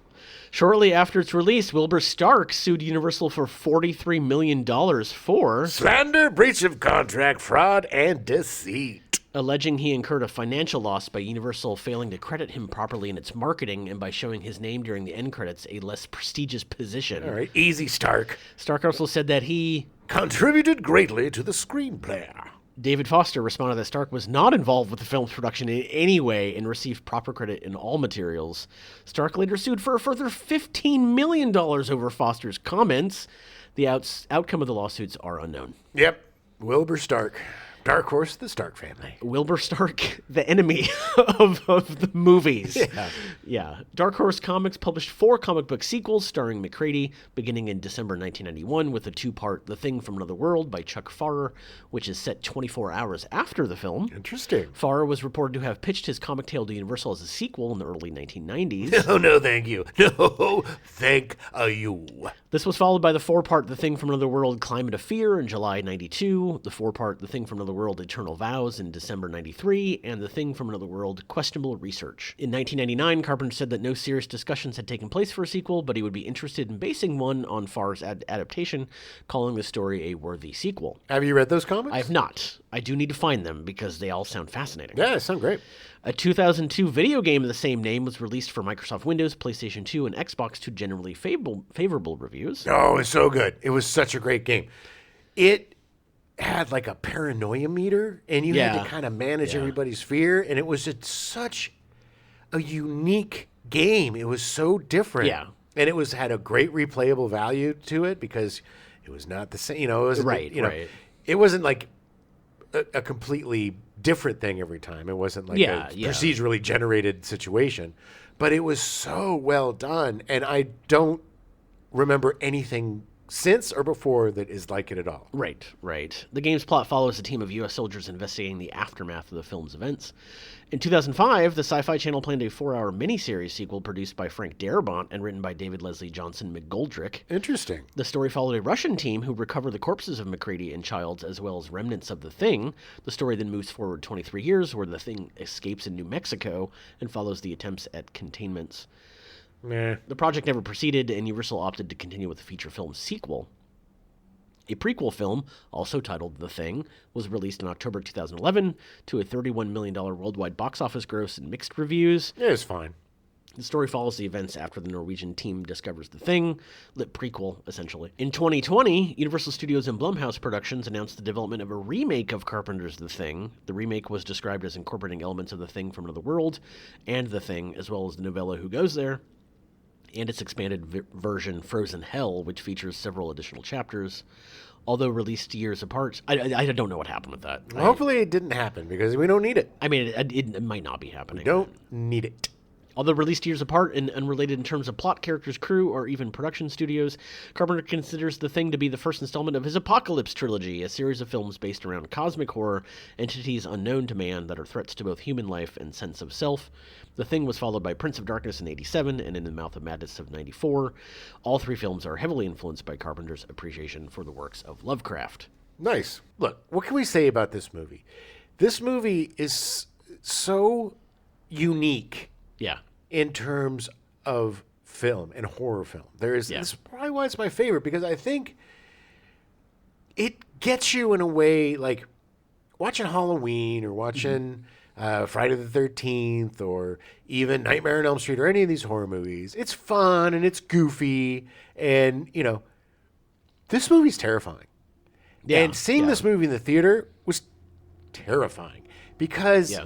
Shortly after its release, Wilbur Stark sued Universal for $43 million for slander, breach of contract, fraud, and deceit. Alleging he incurred a financial loss by Universal failing to credit him properly in its marketing and by showing his name during the end credits, a less prestigious position. All right, easy, Stark. Stark also said that he contributed greatly to the screenplay. David Foster responded that Stark was not involved with the film's production in any way and received proper credit in all materials. Stark later sued for a further $15 million over Foster's comments. The outcome of the lawsuits are unknown. Yep, Wilbur Stark. Dark Horse, the Stark family. Wilbur Stark, the enemy of the movies. Yeah. Dark Horse Comics published 4 comic book sequels starring McCready, beginning in December 1991 with a 2-part The Thing from Another World by Chuck Farrer, which is set 24 hours after the film. Interesting. Farrer was reported to have pitched his comic tale to Universal as a sequel in the early 1990s. No, thank you. No, thank you. This was followed by the 4-part The Thing from Another World, Climate of Fear in July 92, the 4-part The Thing from Another World, Eternal Vows in December 93, and The Thing from Another World, Questionable Research. In 1999, Carpenter said that no serious discussions had taken place for a sequel, but he would be interested in basing one on Farr's adaptation, calling the story a worthy sequel. Have you read those comics? I have not. I do need to find them because they all sound fascinating. Yeah, they sound great. A 2002 video game of the same name was released for Microsoft Windows, PlayStation 2, and Xbox to generally favorable reviews. Oh, it's so good. It was such a great game. It had like a paranoia meter, and you had to kind of manage everybody's fear, and it was just such a unique game. It was so different. Yeah. And it had a great replayable value to it because it was not the same. It wasn't, Right. It wasn't like a completely different thing every time. It wasn't like a procedurally generated situation, but it was so well done, and I don't remember anything since or before that is like it at all. Right. The game's plot follows a team of U.S. soldiers investigating the aftermath of the film's events. In 2005, the Sci-Fi Channel planned a 4-hour miniseries sequel produced by Frank Darabont and written by David Leslie Johnson McGoldrick. Interesting. The story followed a Russian team who recover the corpses of McCready and Childs as well as remnants of the Thing. The story then moves forward 23 years where the Thing escapes in New Mexico and follows the attempts at containments. Meh. The project never proceeded, and Universal opted to continue with the feature film sequel. A prequel film, also titled The Thing, was released in October 2011 to a $31 million worldwide box office gross and mixed reviews. It was fine. The story follows the events after the Norwegian team discovers the Thing, lit prequel, essentially. In 2020, Universal Studios and Blumhouse Productions announced the development of a remake of Carpenter's The Thing. The remake was described as incorporating elements of The Thing from Another World and The Thing, as well as the novella Who Goes There, and its expanded version Frozen Hell, which features several additional chapters. Although released years apart, I don't know what happened with that. Hopefully it didn't happen because we don't need it. I mean, it might not be happening. We don't need it. Although released years apart and unrelated in terms of plot, characters, crew, or even production studios, Carpenter considers The Thing to be the first installment of his Apocalypse trilogy, a series of films based around cosmic horror, entities unknown to man that are threats to both human life and sense of self. The Thing was followed by Prince of Darkness in 87 and In the Mouth of Madness of 94. All 3 films are heavily influenced by Carpenter's appreciation for the works of Lovecraft. Nice. Look, what can we say about this movie? This movie is so unique. Yeah. In terms of film and horror film. This is probably why it's my favorite, because I think it gets you in a way like watching Halloween or watching Friday the 13th or even Nightmare on Elm Street or any of these horror movies. It's fun and it's goofy. And, this movie's terrifying. Yeah, And seeing this movie in the theater was terrifying because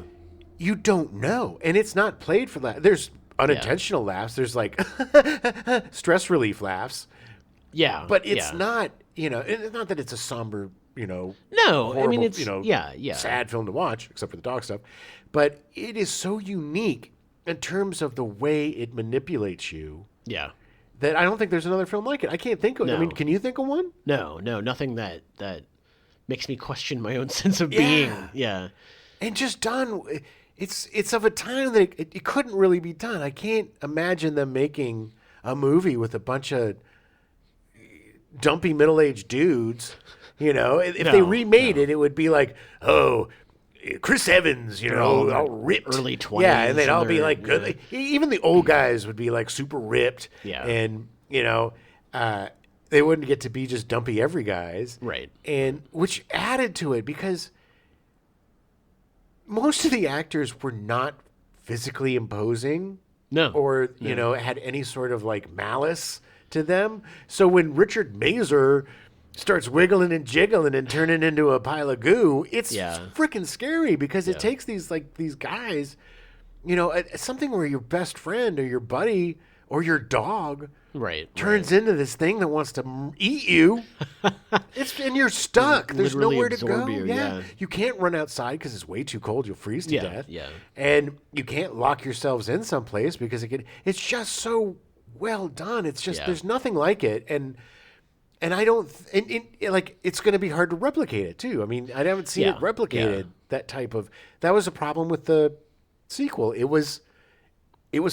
you don't know. And it's not played for that. There's unintentional laughs. There's like stress relief laughs. Yeah. But it's not, it's not that it's a somber, No, horrible, I mean, it's, sad film to watch, except for the dog stuff. But it is so unique in terms of the way it manipulates you. Yeah. That I don't think there's another film like it. I can't think of. No. I mean, can you think of one? No, nothing that makes me question my own sense of being. Yeah. And just done. It's of a time that it couldn't really be done. I can't imagine them making a movie with a bunch of dumpy middle-aged dudes. If they remade it, it would be like, Chris Evans, all ripped. Early 20s. Yeah, and they'd all be like, good. Even the old guys would be like super ripped. Yeah. And, they wouldn't get to be just dumpy every guys. Right. And which added to it because most of the actors were not physically imposing. No. Or, had any sort of like malice to them. So when Richard Mazer starts wiggling and jiggling and turning into a pile of goo, it's freaking scary because it takes these guys, something where your best friend or your buddy or your dog turns into this thing that wants to eat you. And you're stuck. There's Literally nowhere to go. absorb you, yeah. You can't run outside because it's way too cold. You'll freeze to death. Yeah. And you can't lock yourselves in someplace because it's just so well done. It's just there's nothing like it. And I don't, it's going to be hard to replicate it too. I mean, I haven't seen it replicated. That was a problem with the sequel. It was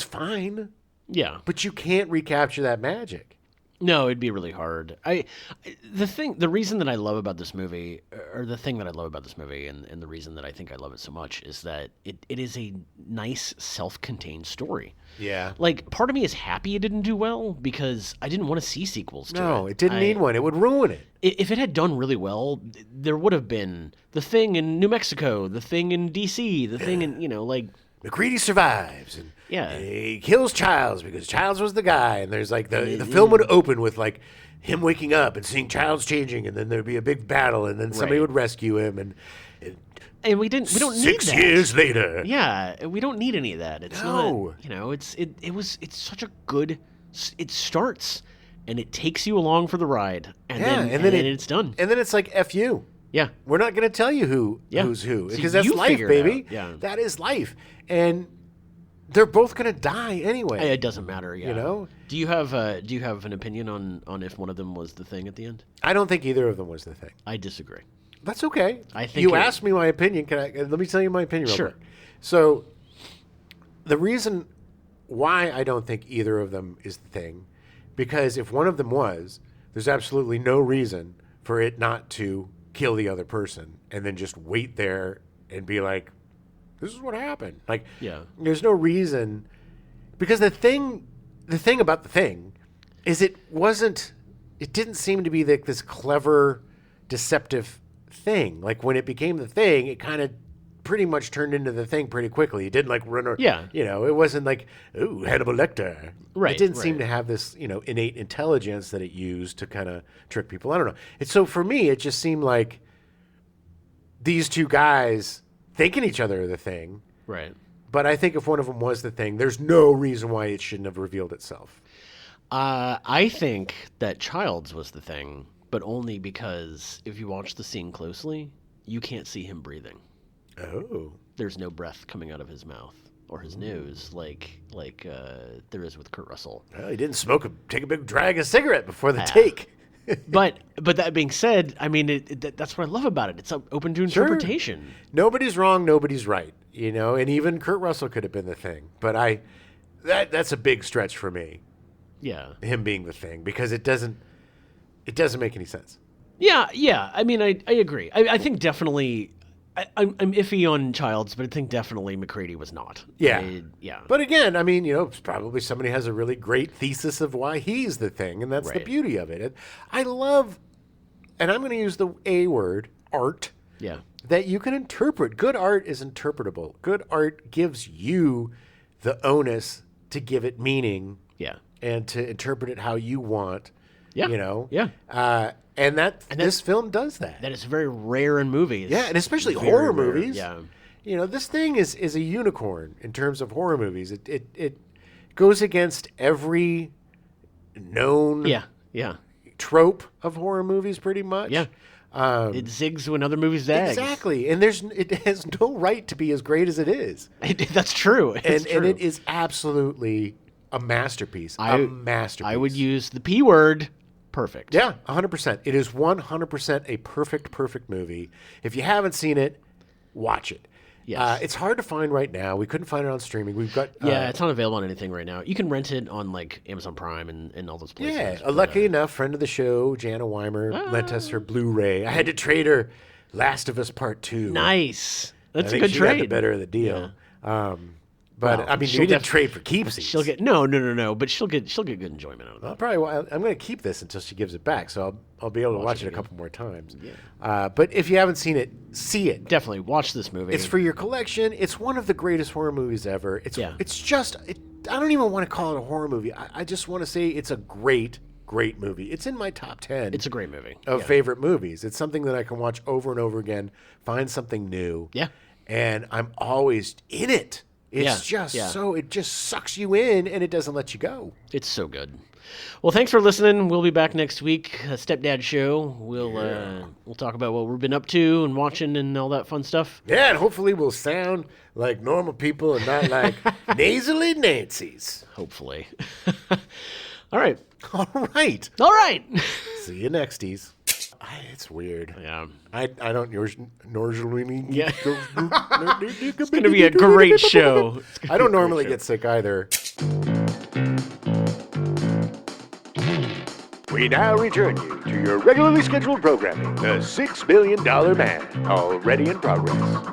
fine. Yeah. But you can't recapture that magic. No, it'd be really hard. The reason that I love about this movie, or the thing that I love about this movie, and the reason that I think I love it so much is that it is a nice, self-contained story. Yeah. Like, part of me is happy it didn't do well because I didn't want to see sequels to it. No, it didn't need one. It would ruin it. If it had done really well, there would have been The Thing in New Mexico, The Thing in D.C., The Thing in, McCready survives, and Yeah. he kills Childs because Childs was the guy, and there's like the film would open with like him waking up and seeing Childs changing, and then there'd be a big battle, and then somebody would rescue him, and we don't need that. 6 years later. Yeah, we don't need any of that. It's No. not, it's such a good, it starts and it takes you along for the ride, and then it's done. And then it's like F you. Yeah. We're not going to tell you who's who So because that's you life, figure it baby. out. Yeah. That is life, and they're both going to die anyway. It doesn't matter. Yeah. You know? Do you have an opinion on if one of them was the thing at the end? I don't think either of them was the thing. I disagree. That's okay. I think you asked me my opinion. Let me tell you my opinion real Sure. quick. So the reason why I don't think either of them is the thing, because if one of them was, there's absolutely no reason for it not to kill the other person and then just wait there and be like, this is what happened. Like, there's no reason, because the thing about the thing is it didn't seem to be this clever, deceptive thing. Like when it became the thing, it kind of pretty much turned into the thing pretty quickly. It didn't like run or, it wasn't like, ooh, Hannibal Lecter. Right. It didn't seem to have this, innate intelligence that it used to kind of trick people. I don't know. So for me, it just seemed like these two guys thinking each other are the thing. Right. But I think if one of them was the thing, there's no reason why it shouldn't have revealed itself. I think that Childs was the thing, but only because if you watch the scene closely, you can't see him breathing. Oh. There's no breath coming out of his mouth or his nose like there is with Kurt Russell. Well, he didn't take a big drag of cigarette before the take. But that being said, I mean, that's what I love about it. It's open to interpretation. Sure. Nobody's wrong, nobody's right, and even Kurt Russell could have been the thing. But that's a big stretch for me. Yeah. Him being the thing, because it doesn't make any sense. Yeah. I mean, I agree. I think definitely I'm iffy on Childs, but I think definitely McCready was not. Yeah. But again, I mean, probably somebody has a really great thesis of why he's the thing, and that's the beauty of it. I love, and I'm going to use the A word, art. Yeah. that you can interpret. Good art is interpretable. Good art gives you the onus to give it meaning Yeah. and to interpret it how you want. Yeah. You know? Yeah. And this film does that. That is very rare in movies. Yeah, and especially Very horror rare. movies. Yeah. You know, this thing is a unicorn in terms of horror movies. It goes against every known Yeah. Yeah. trope of horror movies pretty much. Yeah. It zigs when other movies zag. Exactly. And it has no right to be as great as it is. That's true. It's And true. it is absolutely a masterpiece. A masterpiece. I would use the P word. Perfect. Yeah, 100%. It is 100% a perfect movie. If you haven't seen it, watch it. Yes. It's hard to find right now. We couldn't find it on streaming. We've got Yeah, it's not available on anything right now. You can rent it on like Amazon Prime and all those places. yeah. but, Lucky enough, friend of the show, Jana Weimer, lent us her Blu-ray. I had to trade her Last of Us Part 2. nice. That's I a think good she trade. got the better of the deal. But Well, I mean, she'll we didn't def- trade for keepsies. She'll get no, but she'll get good enjoyment out of that. I'm going to keep this until she gives it back, so I'll be able to watch it a couple more times. Yeah. But if you haven't seen it, see it. Definitely watch this movie. It's for your collection. It's one of the greatest horror movies ever. It's just I don't even want to call it a horror movie. I just want to say it's a great movie. It's in my top 10 It's a great movie. of favorite movies. It's something that I can watch over and over again, find something new. Yeah. And I'm always in it. It's it just sucks you in and it doesn't let you go. It's so good. Well, thanks for listening. We'll be back next week. Stepdad Show. We'll talk about what we've been up to and watching and all that fun stuff. Yeah, and hopefully we'll sound like normal people and not like nasally Nancy's. Hopefully. All right. All right. All right. See you nexties. It's weird. Yeah. I don't normally. Yeah. It's Gonna be a great show. I don't normally get sick either. We now return you to your regularly scheduled programming, The $6 Billion Man, already in progress.